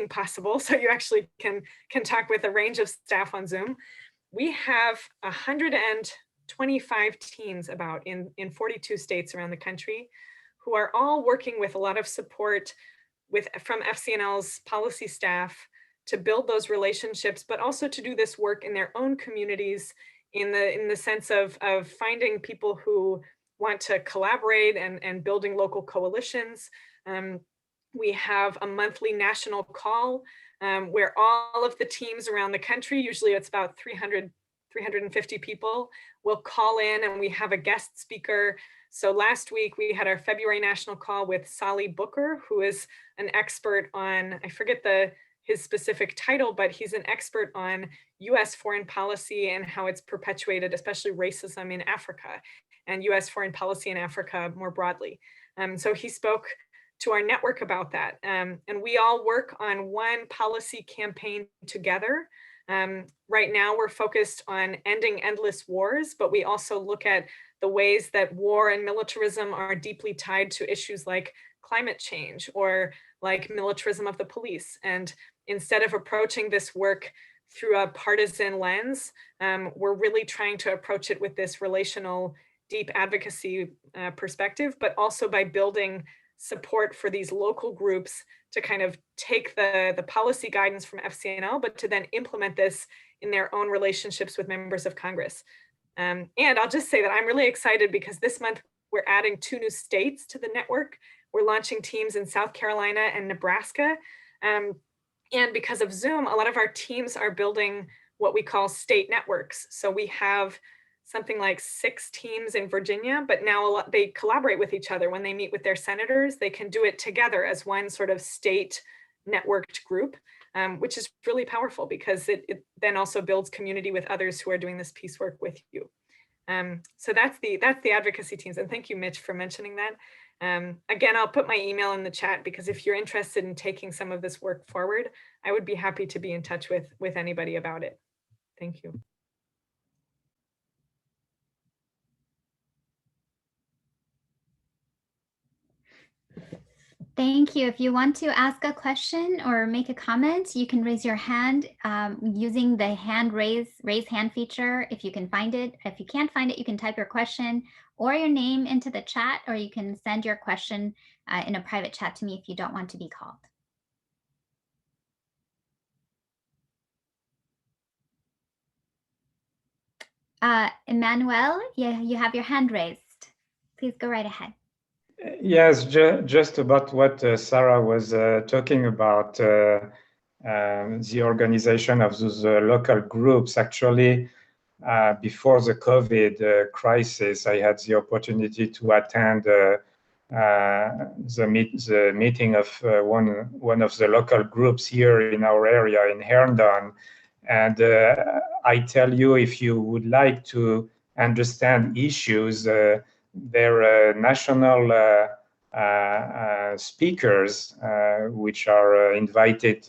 possible. So you actually can talk with a range of staff on Zoom. We have 125 teams about in 42 states around the country who are all working with a lot of support from FCNL's policy staff to build those relationships, but also to do this work in their own communities in the sense of finding people who want to collaborate and building local coalitions. We have a monthly national call where all of the teams around the country, usually it's about 350 people, will call in, and we have a guest speaker. So last week we had our February national call with Sally Booker, who is an expert on, I forget his specific title, but he's an expert on US foreign policy and how it's perpetuated, especially racism in Africa and US foreign policy in Africa more broadly. So he spoke to our network about that. And we all work on one policy campaign together. Right now, we're focused on ending endless wars, but we also look at the ways that war and militarism are deeply tied to issues like climate change or like militarism of the police. And instead of approaching this work through a partisan lens, we're really trying to approach it with this relational, deep advocacy perspective, but also by building support for these local groups to kind of take the policy guidance from FCNL, but to then implement this in their own relationships with members of Congress. And I'll just say that I'm really excited because this month we're adding 2 new states to the network. We're launching teams in South Carolina and Nebraska. And because of Zoom, a lot of our teams are building what we call state networks. So we have something like 6 teams in Virginia, but now they collaborate with each other. When they meet with their senators, they can do it together as one sort of state networked group, which is really powerful because it then also builds community with others who are doing this piece work with you. So that's the advocacy teams. And thank you, Mitch, for mentioning that. Again, I'll put my email in the chat because if you're interested in taking some of this work forward, I would be happy to be in touch with anybody about it. Thank you. Thank you. If you want to ask a question or make a comment, you can raise your hand using the raise hand feature if you can find it. If you can't find it, you can type your question or your name into the chat, or you can send your question in a private chat to me if you don't want to be called. Emmanuel, you have your hand raised. Please go right ahead. Yes, just about what Sarah was talking about, the organization of those local groups. Actually, before the COVID crisis, I had the opportunity to attend the meeting of one of the local groups here in our area in Herndon. And I tell you, if you would like to understand issues, their national speakers, which are invited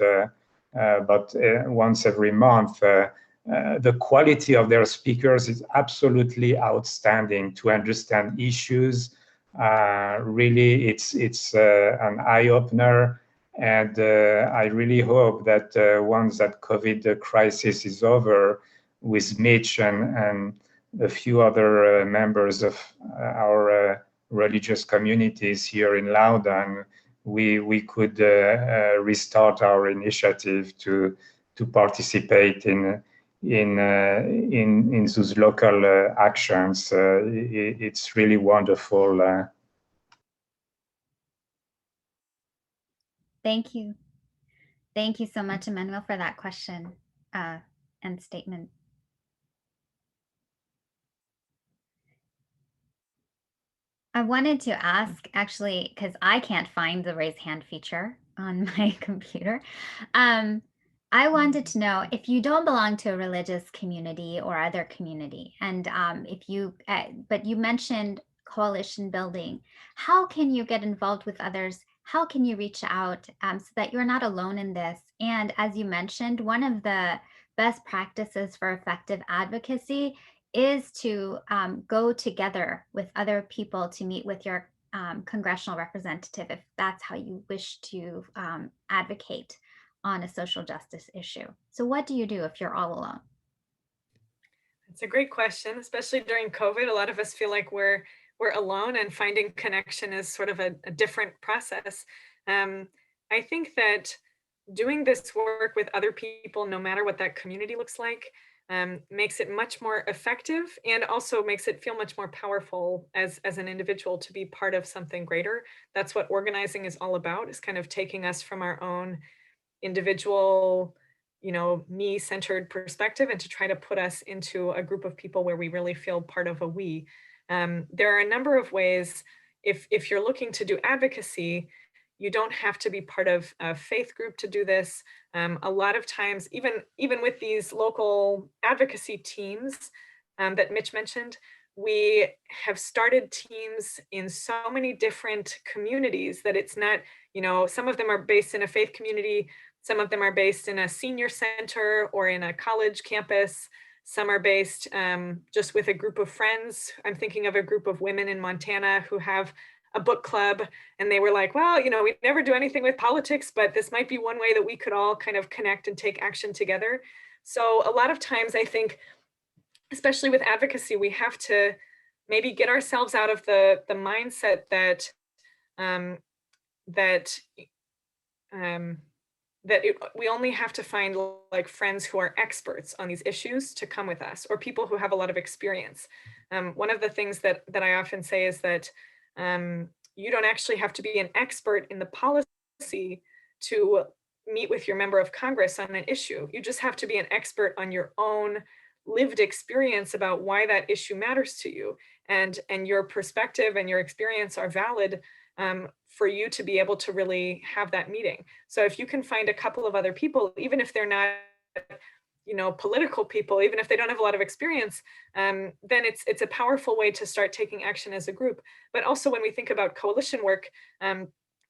about once every month, the quality of their speakers is absolutely outstanding to understand issues. Really, it's an eye-opener. And I really hope that once that COVID crisis is over, with Mitch and a few other members of our religious communities here in Loudoun, we could restart our initiative to participate in those local actions. It's really wonderful. Thank you. Thank you so much, Emmanuel, for that question and statement. I wanted to ask, actually, because I can't find the raise hand feature on my computer. I wanted to know if you don't belong to a religious community or other community, and but you mentioned coalition building. How can you get involved with others? How can you reach out so that you're not alone in this? And as you mentioned, one of the best practices for effective advocacy is to go together with other people to meet with your congressional representative if that's how you wish to advocate on a social justice issue. So what do you do if you're all alone? It's a great question, especially during COVID. A lot of us feel like we're alone, and finding connection is sort of a different process. I think that doing this work with other people, no matter what that community looks like, makes it much more effective and also makes it feel much more powerful as an individual to be part of something greater. That's what organizing is all about, is kind of taking us from our own individual, me-centered perspective and to try to put us into a group of people where we really feel part of a we. There are a number of ways, if you're looking to do advocacy, you don't have to be part of a faith group to do this. A lot of times, even with these local advocacy teams that Mitch mentioned, we have started teams in so many different communities that it's not, some of them are based in a faith community, some of them are based in a senior center or in a college campus. Some are based just with a group of friends. I'm thinking of a group of women in Montana who have a book club, and they were like, well, we never do anything with politics, but this might be one way that we could all kind of connect and take action together. So a lot of times I think, especially with advocacy, we have to maybe get ourselves out of the mindset that we only have to find like friends who are experts on these issues to come with us, or people who have a lot of experience. One of the things that I often say is that you don't actually have to be an expert in the policy to meet with your member of Congress on an issue. You just have to be an expert on your own lived experience about why that issue matters to you, and your perspective and your experience are valid for you to be able to really have that meeting. So if you can find a couple of other people, even if they're not political people, even if they don't have a lot of experience, then it's a powerful way to start taking action as a group. But also when we think about coalition work,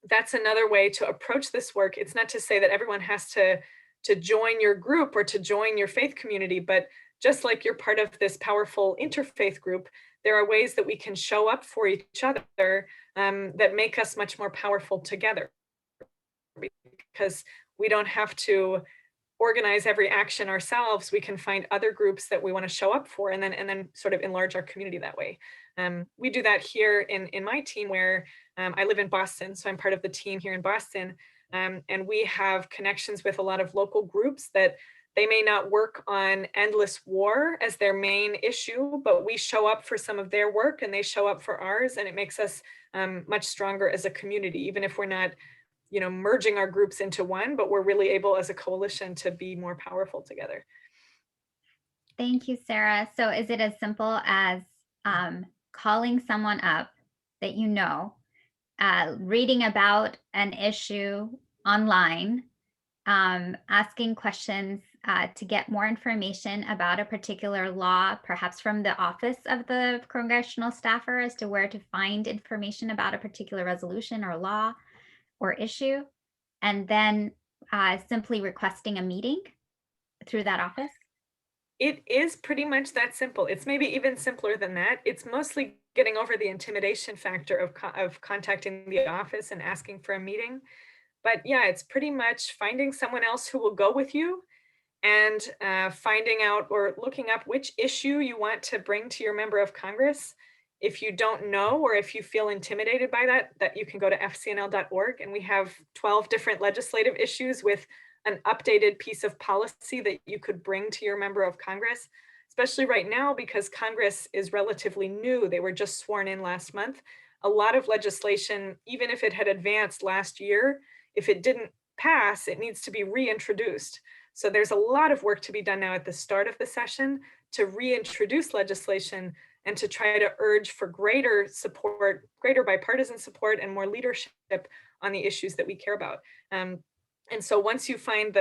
that's another way to approach this work. It's not to say that everyone has to join your group or to join your faith community, but just like you're part of this powerful interfaith group, there are ways that we can show up for each other that make us much more powerful together, because we don't have to organize every action ourselves. We can find other groups that we want to show up for, and then sort of enlarge our community that way. We do that here in my team, where I live in Boston, so I'm part of the team here in Boston, and we have connections with a lot of local groups that they may not work on endless war as their main issue, but we show up for some of their work and they show up for ours, and it makes us much stronger as a community, even if we're not merging our groups into one, but we're really able as a coalition to be more powerful together. Thank you, Sarah. So is it as simple as calling someone up that reading about an issue online, asking questions to get more information about a particular law, perhaps from the office of the congressional staffer as to where to find information about a particular resolution or law or issue, and then simply requesting a meeting through that office? It is pretty much that simple. It's maybe even simpler than that. It's mostly getting over the intimidation factor of contacting the office and asking for a meeting. But yeah, it's pretty much finding someone else who will go with you, and finding out or looking up which issue you want to bring to your member of Congress. If you don't know, or if you feel intimidated by that you can go to fcnl.org, and we have 12 different legislative issues with an updated piece of policy that you could bring to your member of Congress, especially right now because Congress is relatively new. They were just sworn in last month. A lot of legislation, even if it had advanced last year, if it didn't pass, it needs to be reintroduced. So there's a lot of work to be done now at the start of the session to reintroduce legislation and to try to urge for greater support, greater bipartisan support, and more leadership on the issues that we care about. And so once you find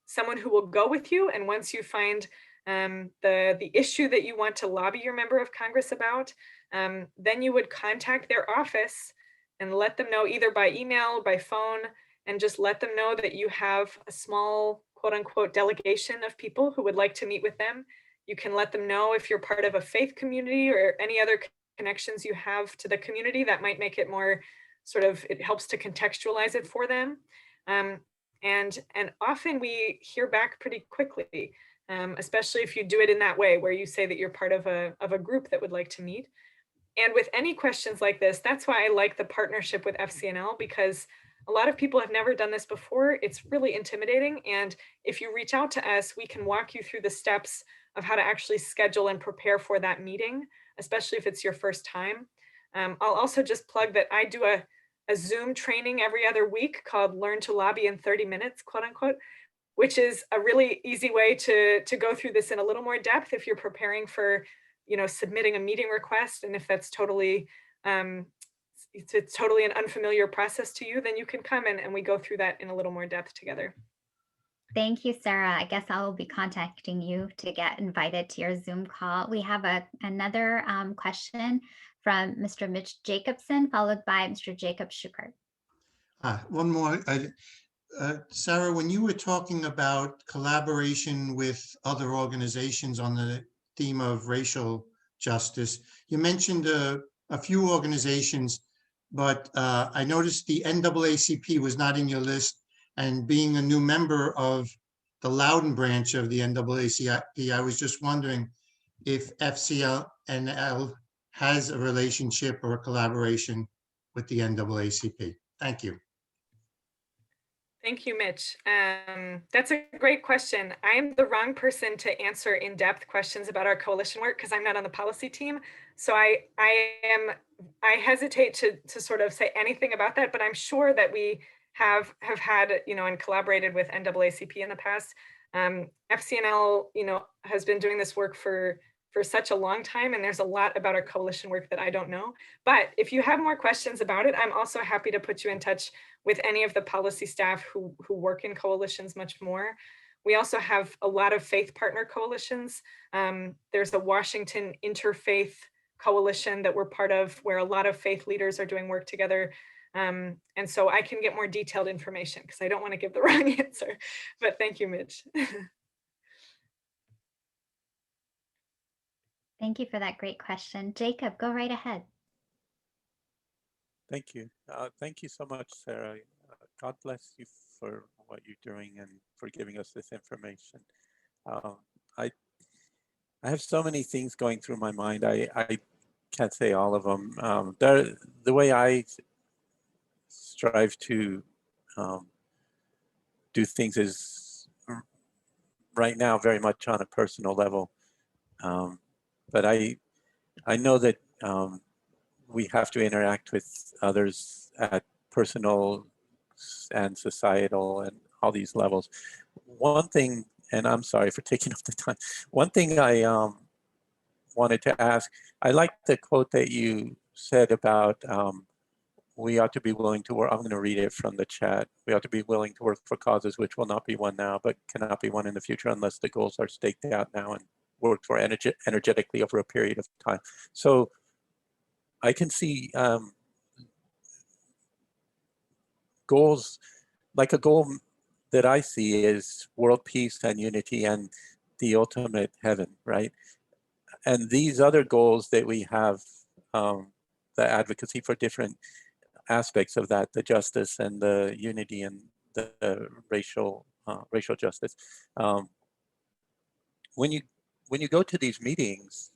someone who will go with you, and once you find the issue that you want to lobby your member of Congress about, then you would contact their office and let them know, either by email or by phone, and just let them know that you have a small, quote unquote, delegation of people who would like to meet with them. You can let them know if you're part of a faith community or any other connections you have to the community that might make it more it helps to contextualize it for them. And often we hear back pretty quickly, especially if you do it in that way, where you say that you're part of a group that would like to meet. And with any questions like this, that's why I like the partnership with FCNL, because a lot of people have never done this before. It's really intimidating. And if you reach out to us, we can walk you through the steps of how to actually schedule and prepare for that meeting, especially if it's your first time. I'll also just plug that I do a Zoom training every other week called Learn to Lobby in 30 Minutes, quote unquote, which is a really easy way to go through this in a little more depth if you're preparing for, submitting a meeting request. And if that's totally, it's totally an unfamiliar process to you, then you can come in and we go through that in a little more depth together. Thank you, Sarah. I guess I will be contacting you to get invited to your Zoom call. We have another question from Mr. Mitch Jacobson, followed by Mr. Jacob Schukert. One more. Sarah, when you were talking about collaboration with other organizations on the theme of racial justice, you mentioned a few organizations, but I noticed the NAACP was not in your list. And being a new member of the Loudoun branch of the NAACP, I was just wondering if FCNL has a relationship or a collaboration with the NAACP. Thank you. Thank you, Mitch. That's a great question. I am the wrong person to answer in-depth questions about our coalition work because I'm not on the policy team. So I hesitate to sort of say anything about that, but I'm sure that we have had, and collaborated with NAACP in the past. FCNL, has been doing this work for such a long time, and there's a lot about our coalition work that I don't know. But if you have more questions about it, I'm also happy to put you in touch with any of the policy staff who work in coalitions much more. We also have a lot of faith partner coalitions. There's a Washington Interfaith Coalition that we're part of, where a lot of faith leaders are doing work together. And so I can get more detailed information because I don't want to give the wrong answer. But thank you, Mitch. Thank you for that great question. Jacob, go right ahead. Thank you. Thank you so much, Sarah. God bless you for what you're doing and for giving us this information. I have so many things going through my mind. I can't say all of them. The way I strive to do things is right now very much on a personal level. But I know that we have to interact with others at personal and societal and all these levels. One thing, and I'm sorry for taking up the time, one thing I wanted to ask, I like the quote that you said about we ought to be willing to work. I'm going to read it from the chat. We ought to be willing to work for causes which will not be won now, but cannot be won in the future unless the goals are staked out now and worked for energetically over a period of time. So I can see goals, like a goal that I see is world peace and unity and the ultimate heaven, right? And these other goals that we have, the advocacy for different aspects of that, the justice and the unity and the racial justice. When you go to these meetings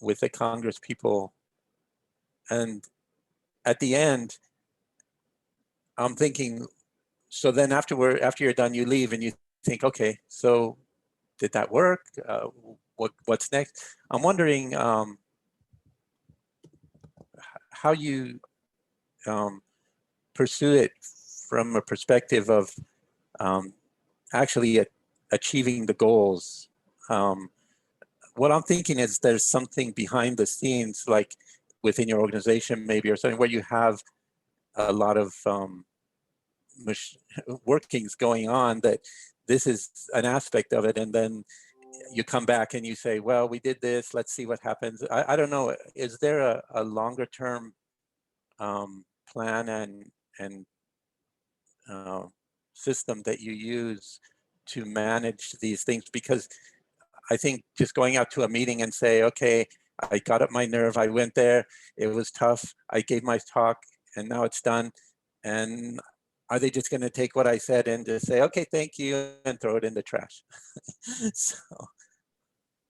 with the Congress people, and at the end, I'm thinking, so then after you're done, you leave and you think, okay, so did that work? What's next? I'm wondering how you pursue it from a perspective of actually achieving the goals. What I'm thinking is there's something behind the scenes, like within your organization maybe, or something where you have a lot of workings going on, that this is an aspect of it, and then you come back and you say, well, we did this, let's see what happens. I don't know, is there a longer term plan and system that you use to manage these things? Because I think just going out to a meeting and say, okay, I got up my nerve, I went there, it was tough, I gave my talk, and now it's done. And are they just going to take what I said and just say, okay, thank you, and throw it in the trash? So.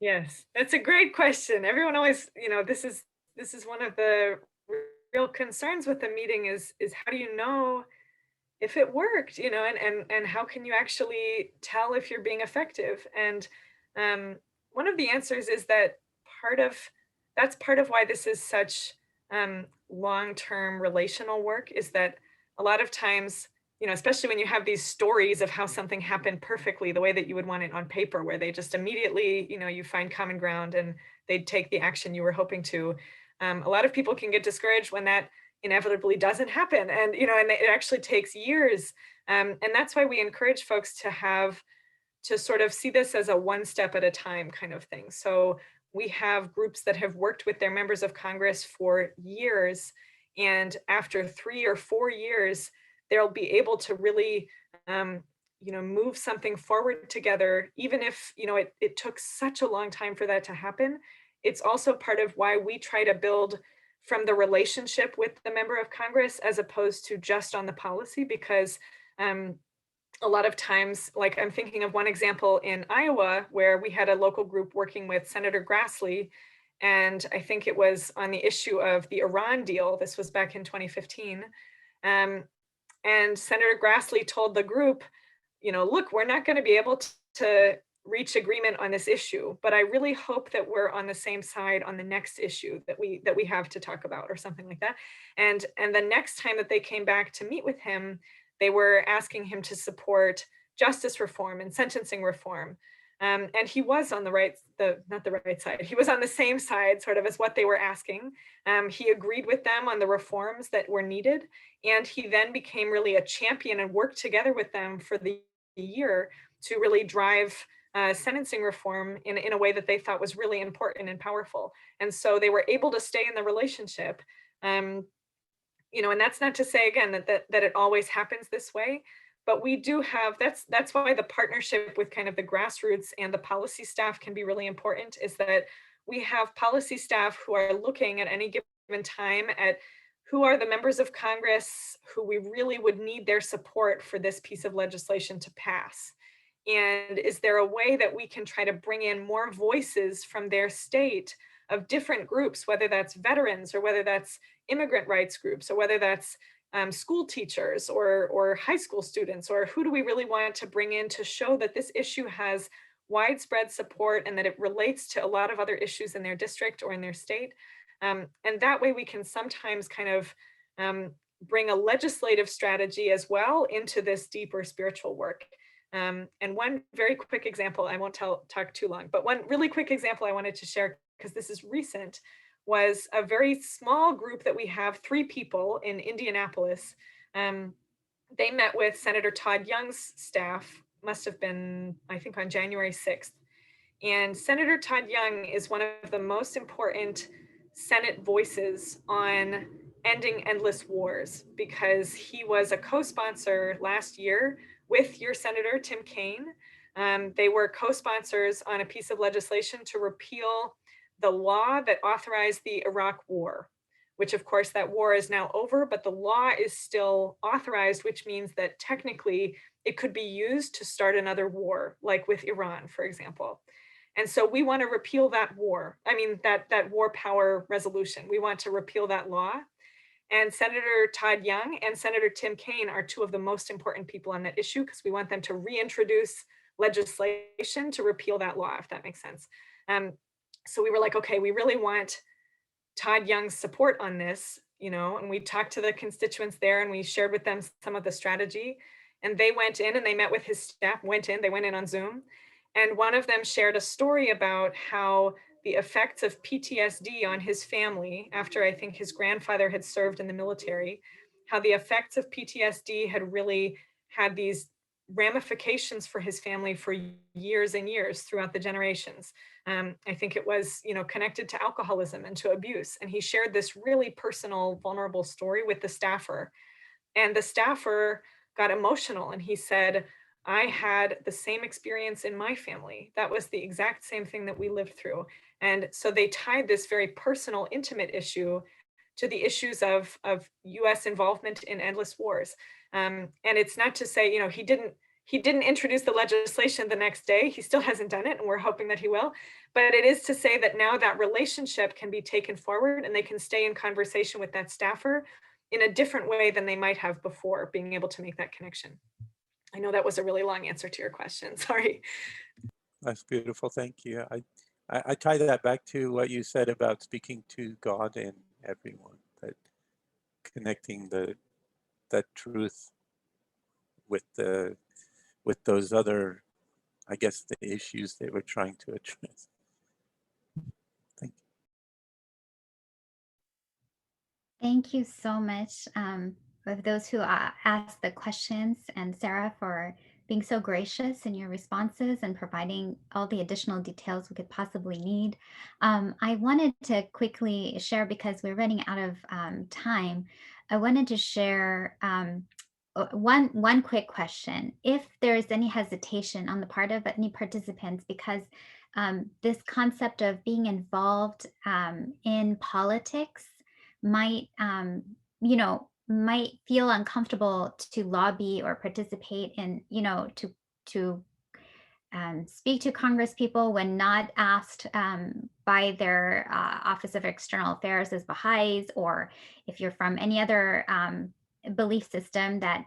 Yes, that's a great question. Everyone always, this is one of the real concerns with the meeting is how do you know if it worked, and how can you actually tell if you're being effective? And one of the answers is that that's part of why this is such long-term relational work, is that a lot of times, especially when you have these stories of how something happened perfectly the way that you would want it on paper, where they just immediately, you find common ground and they'd take the action you were hoping to. A lot of people can get discouraged when that inevitably doesn't happen. And, and it actually takes years. And that's why we encourage folks to sort of see this as a one step at a time kind of thing. So we have groups that have worked with their members of Congress for years. And after 3 or 4 years, they'll be able to really, move something forward together, even if, it took such a long time for that to happen. It's also part of why we try to build from the relationship with the member of Congress as opposed to just on the policy, because a lot of times, like I'm thinking of one example in Iowa where we had a local group working with Senator Grassley, and I think it was on the issue of the Iran deal. This was back in 2015. And Senator Grassley told the group, look, we're not going to be able to reach agreement on this issue, but I really hope that we're on the same side on the next issue that we have to talk about, or something like that. And the next time that they came back to meet with him, they were asking him to support justice reform and sentencing reform. And he was on not the right side, he was on the same side sort of as what they were asking. He agreed with them on the reforms that were needed. And he then became really a champion and worked together with them for the year to really drive sentencing reform in a way that they thought was really important and powerful. And so they were able to stay in the relationship. And that's not to say, again, that it always happens this way, but we do have, that's why the partnership with kind of the grassroots and the policy staff can be really important, is that we have policy staff who are looking at any given time at who are the members of Congress who we really would need their support for this piece of legislation to pass. And is there a way that we can try to bring in more voices from their state of different groups, whether that's veterans or whether that's immigrant rights groups, or whether that's school teachers or high school students, or who do we really want to bring in to show that this issue has widespread support and that it relates to a lot of other issues in their district or in their state. And that way we can sometimes kind of bring a legislative strategy as well into this deeper spiritual work. And one very quick example, I won't talk too long, but one really quick example I wanted to share, because this is recent, was a very small group that we have, 3 people in Indianapolis. They met with Senator Todd Young's staff, must have been, I think, on January 6th. And Senator Todd Young is one of the most important Senate voices on ending endless wars, because he was a co-sponsor last year with your Senator Tim Kaine. They were co-sponsors on a piece of legislation to repeal the law that authorized the Iraq War, which of course that war is now over, but the law is still authorized, which means that technically it could be used to start another war, like with Iran, for example. And so we want to repeal that war. I mean, that war power resolution. We want to repeal that law. And Senator Todd Young and Senator Tim Kaine are 2 of the most important people on that issue, because we want them to reintroduce legislation to repeal that law, if that makes sense. So we were like, okay, we really want Todd Young's support on this, and we talked to the constituents there and we shared with them some of the strategy. And they went in and they met with his staff, they went in on Zoom. And one of them shared a story about how the effects of PTSD on his family, after I think his grandfather had served in the military, how the effects of PTSD had really had these ramifications for his family for years and years throughout the generations. I think it was, connected to alcoholism and to abuse. And he shared this really personal, vulnerable story with the staffer. And the staffer got emotional and he said, I had the same experience in my family. That was the exact same thing that we lived through. And so they tied this very personal, intimate issue to the issues of US involvement in endless wars. And it's not to say, he didn't introduce the legislation the next day. He still hasn't done it, and we're hoping that he will. But it is to say that now that relationship can be taken forward and they can stay in conversation with that staffer in a different way than they might have before, being able to make that connection. I know that was a really long answer to your question. Sorry. That's beautiful. Thank you. I tie that back to what you said about speaking to God and everyone, that connecting that truth with those other, I guess, the issues they were trying to address. Thank you. Thank you so much for those who asked the questions, and Sarah for being so gracious in your responses and providing all the additional details we could possibly need. I wanted to quickly share, because we're running out of time, I wanted to share one quick question. If there is any hesitation on the part of any participants, because this concept of being involved in politics might, might feel uncomfortable to lobby or participate in, to speak to Congress people when not asked by their Office of External Affairs as Baha'is, or if you're from any other belief system that,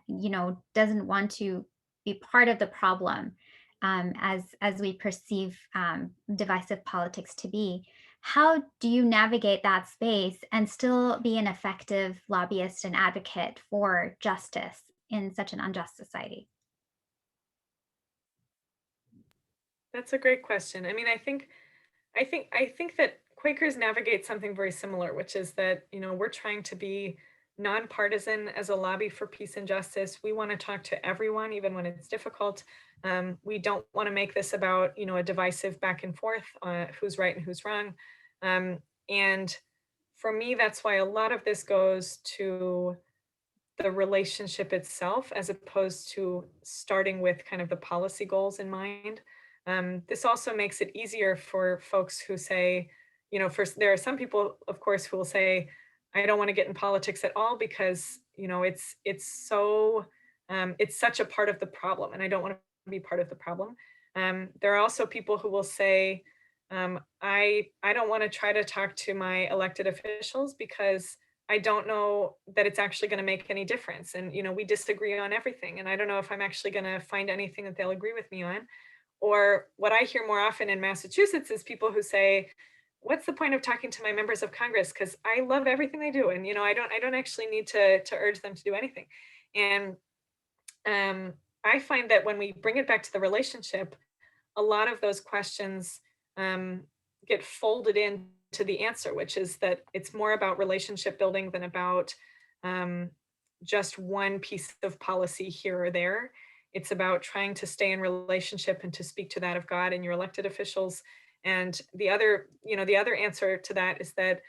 doesn't want to be part of the problem, as we perceive divisive politics to be. How do you navigate that space and still be an effective lobbyist and advocate for justice in such an unjust society? That's a great question. I mean, I think that Quakers navigate something very similar, which is that, we're trying to be nonpartisan as a lobby for peace and justice. We want to talk to everyone, even when it's difficult. We don't want to make this about, a divisive back and forth, who's right and who's wrong. And for me, that's why a lot of this goes to the relationship itself, as opposed to starting with kind of the policy goals in mind. This also makes it easier for folks who say, first, there are some people, of course, who will say, I don't want to get in politics at all because, it's such a part of the problem and I don't want to be part of the problem. There are also people who will say, I don't want to try to talk to my elected officials because I don't know that it's actually going to make any difference. And, we disagree on everything. And I don't know if I'm actually going to find anything that they'll agree with me on. Or what I hear more often in Massachusetts is people who say, what's the point of talking to my members of Congress? Because I love everything they do. And, I don't actually need to urge them to do anything. And I find that when we bring it back to the relationship, a lot of those questions get folded into the answer, which is that it's more about relationship building than about just one piece of policy here or there. It's about trying to stay in relationship and to speak to that of God and your elected officials. And the other answer to that is that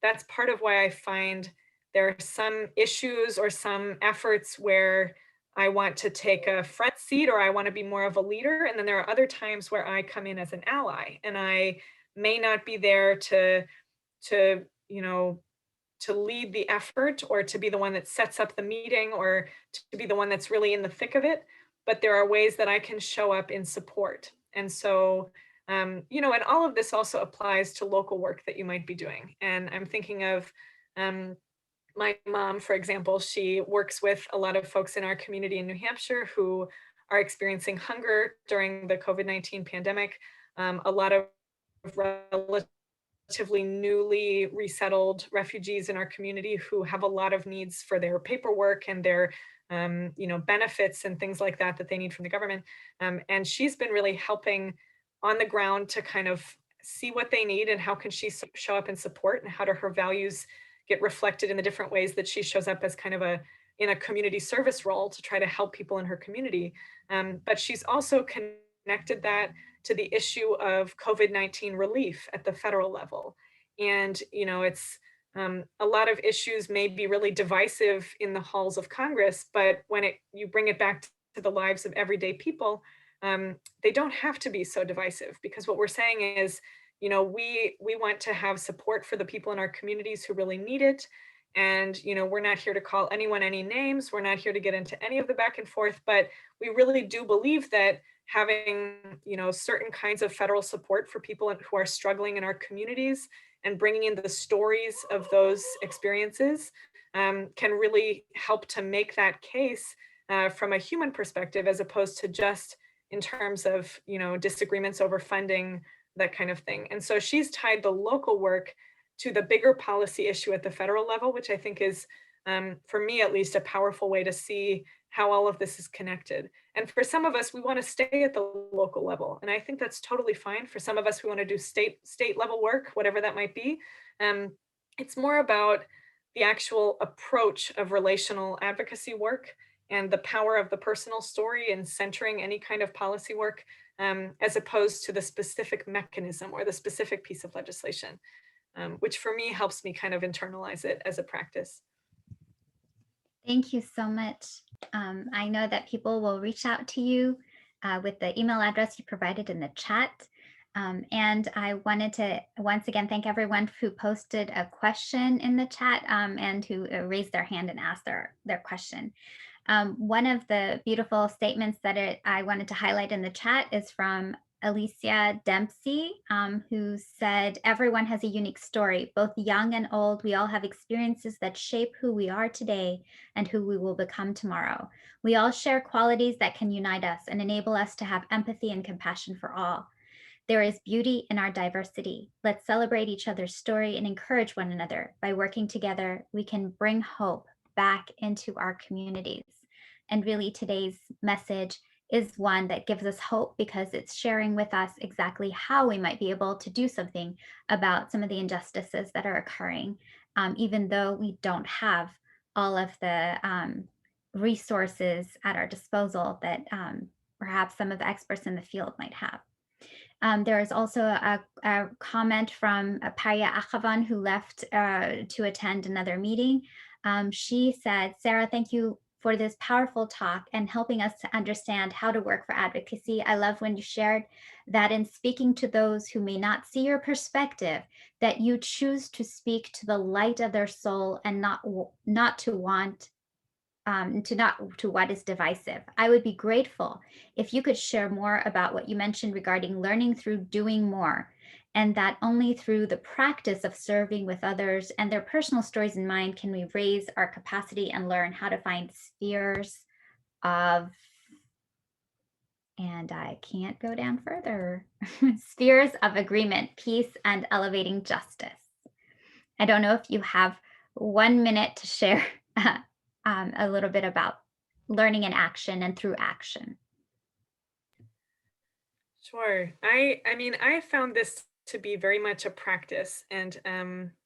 that's part of why I find there are some issues or some efforts where I want to take a front seat or I want to be more of a leader. And then there are other times where I come in as an ally and I may not be there to lead the effort or to be the one that sets up the meeting or to be the one that's really in the thick of it. But there are ways that I can show up in support. And so, and all of this also applies to local work that you might be doing. And I'm thinking of my mom, for example. She works with a lot of folks in our community in New Hampshire who are experiencing hunger during the COVID-19 pandemic. A lot of relatively newly resettled refugees in our community who have a lot of needs for their paperwork and their benefits and things like that they need from the government. And she's been really helping on the ground to kind of see what they need and how can she show up and support, and how do her values get reflected in the different ways that she shows up as kind of in a community service role to try to help people in her community. But she's also connected that to the issue of COVID-19 relief at the federal level. And, it's a lot of issues may be really divisive in the halls of Congress, but when you bring it back to the lives of everyday people, they don't have to be so divisive, because what we're saying is, we want to have support for the people in our communities who really need it. And, we're not here to call anyone any names. We're not here to get into any of the back and forth, but we really do believe that having, certain kinds of federal support for people who are struggling in our communities and bringing in the stories of those experiences can really help to make that case from a human perspective, as opposed to just in terms of, disagreements over funding, that kind of thing. And so she's tied the local work to the bigger policy issue at the federal level, which I think is, for me at least, a powerful way to see how all of this is connected. And for some of us, we want to stay at the local level. And I think that's totally fine. For some of us, we want to do state level work, whatever that might be. It's more about the actual approach of relational advocacy work and the power of the personal story in centering any kind of policy work, as opposed to the specific mechanism or the specific piece of legislation, which for me helps me kind of internalize it as a practice. Thank you so much. I know that people will reach out to you with the email address you provided in the chat. And I wanted to once again thank everyone who posted a question in the chat and who raised their hand and asked their question. One of the beautiful statements that I wanted to highlight in the chat is from Alicia Dempsey, who said, everyone has a unique story, both young and old. We all have experiences that shape who we are today and who we will become tomorrow. We all share qualities that can unite us and enable us to have empathy and compassion for all. There is beauty in our diversity. Let's celebrate each other's story and encourage one another. By working together, we can bring hope back into our communities. And really today's message is one that gives us hope because it's sharing with us exactly how we might be able to do something about some of the injustices that are occurring, even though we don't have all of the resources at our disposal that perhaps some of the experts in the field might have. There is also a comment from Paria Achavan, who left to attend another meeting. She said, Sarah, thank you for this powerful talk and helping us to understand how to work for advocacy. I love when you shared that in speaking to those who may not see your perspective, that you choose to speak to the light of their soul and not to what is divisive. I would be grateful if you could share more about what you mentioned regarding learning through doing more, and that only through the practice of serving with others and their personal stories in mind can we raise our capacity and learn how to find spheres of, and I can't go down further, spheres of agreement, peace, and elevating justice. I don't know if you have 1 minute to share a little bit about learning in action and through action. Sure. I mean, I found this to be very much a practice, and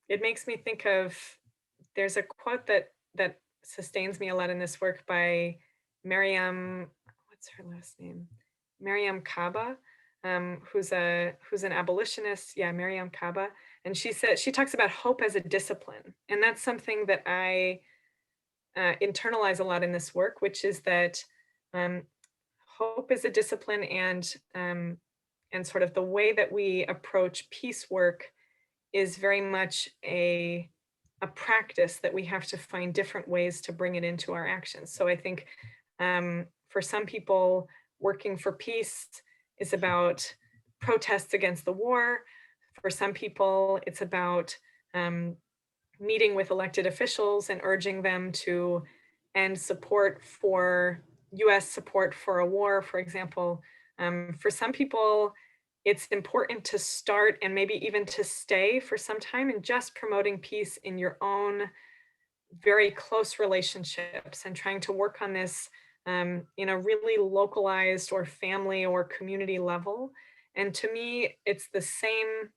it makes me think of, there's a quote that sustains me a lot in this work by Mariam, what's her last name? Mariam Kaba, who's an abolitionist. Yeah, Mariam Kaba. And she talks about hope as a discipline. And that's something that I internalize a lot in this work, which is that hope is a discipline, and sort of the way that we approach peace work is very much a practice that we have to find different ways to bring it into our actions. So I think for some people, working for peace is about protests against the war. For some people, it's about meeting with elected officials and urging them to end support for US support for a war, for example. For some people, it's important to start and maybe even to stay for some time in just promoting peace in your own very close relationships and trying to work on this in a really localized or family or community level. And to me, it's the same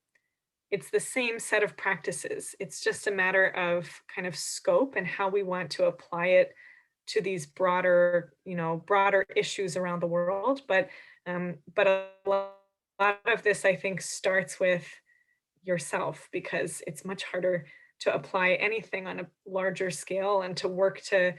set of practices. It's just a matter of kind of scope and how we want to apply it to these broader issues around the world. But a lot of this, I think, starts with yourself, because it's much harder to apply anything on a larger scale and to work to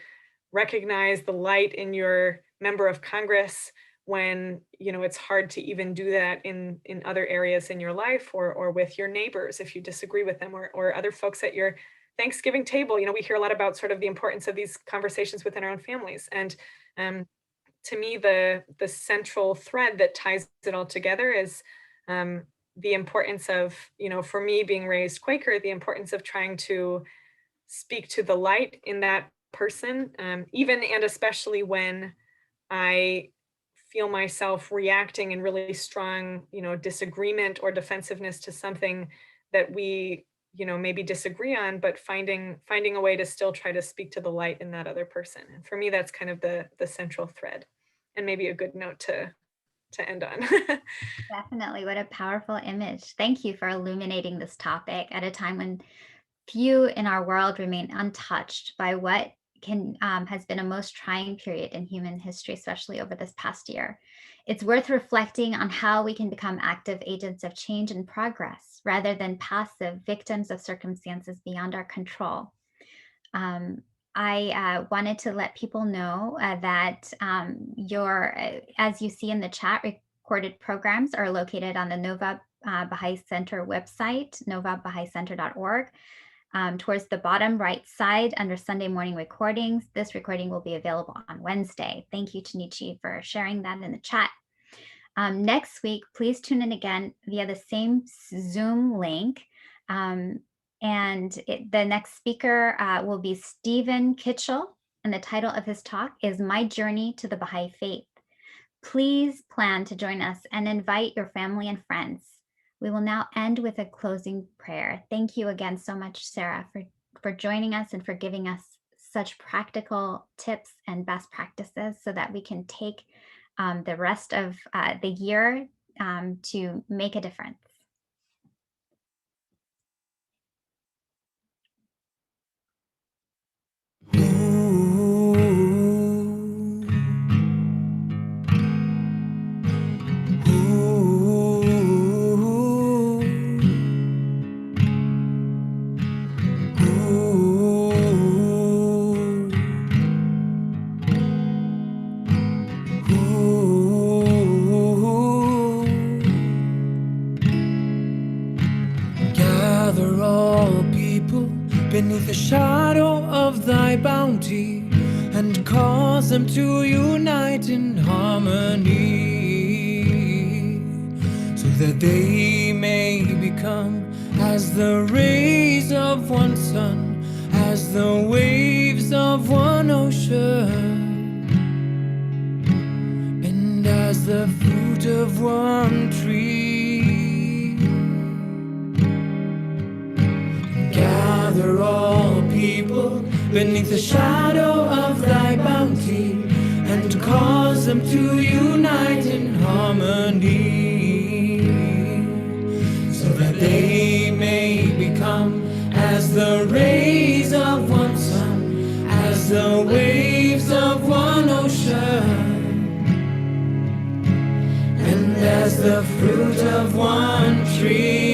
recognize the light in your member of Congress when it's hard to even do that in other areas in your life, or with your neighbors if you disagree with them, or other folks at your Thanksgiving table. We hear a lot about sort of the importance of these conversations within our own families. And to me, the central thread that ties it all together is the importance of, for me being raised Quaker, the importance of trying to speak to the light in that person, even and especially when I feel myself reacting in really strong, disagreement or defensiveness to something that we, maybe disagree on, but finding a way to still try to speak to the light in that other person. And for me, that's kind of the central thread, and maybe a good note to end on. Definitely. What a powerful image. Thank you for illuminating this topic at a time when few in our world remain untouched by what has been a most trying period in human history, especially over this past year. It's worth reflecting on how we can become active agents of change and progress rather than passive victims of circumstances beyond our control. I wanted to let people know that as you see in the chat, recorded programs are located on the Nova Baha'i Center website, novabahicenter.org. Towards the bottom right side under Sunday morning recordings. This recording will be available on Wednesday. Thank you, Tanichi, for sharing that in the chat. Next week, please tune in again via the same Zoom link. The next speaker will be Stephen Kitchell, and the title of his talk is My Journey to the Baha'i Faith. Please plan to join us and invite your family and friends. We will now end with a closing prayer. Thank you again so much, Sarah, for joining us and for giving us such practical tips and best practices so that we can take the rest of the year to make a difference. Gather all people beneath the shadow of thy bounty and cause them to unite in harmony, so that they may become as the rays of one sun, as the waves of one ocean, and as the fruit of one tree. Gather all people beneath the shadow of thy bounty and cause them to unite in harmony, so that they may become as the rays of one sun, as the waves of one ocean, and as the fruit of one tree.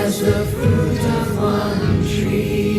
as the fruit of one tree.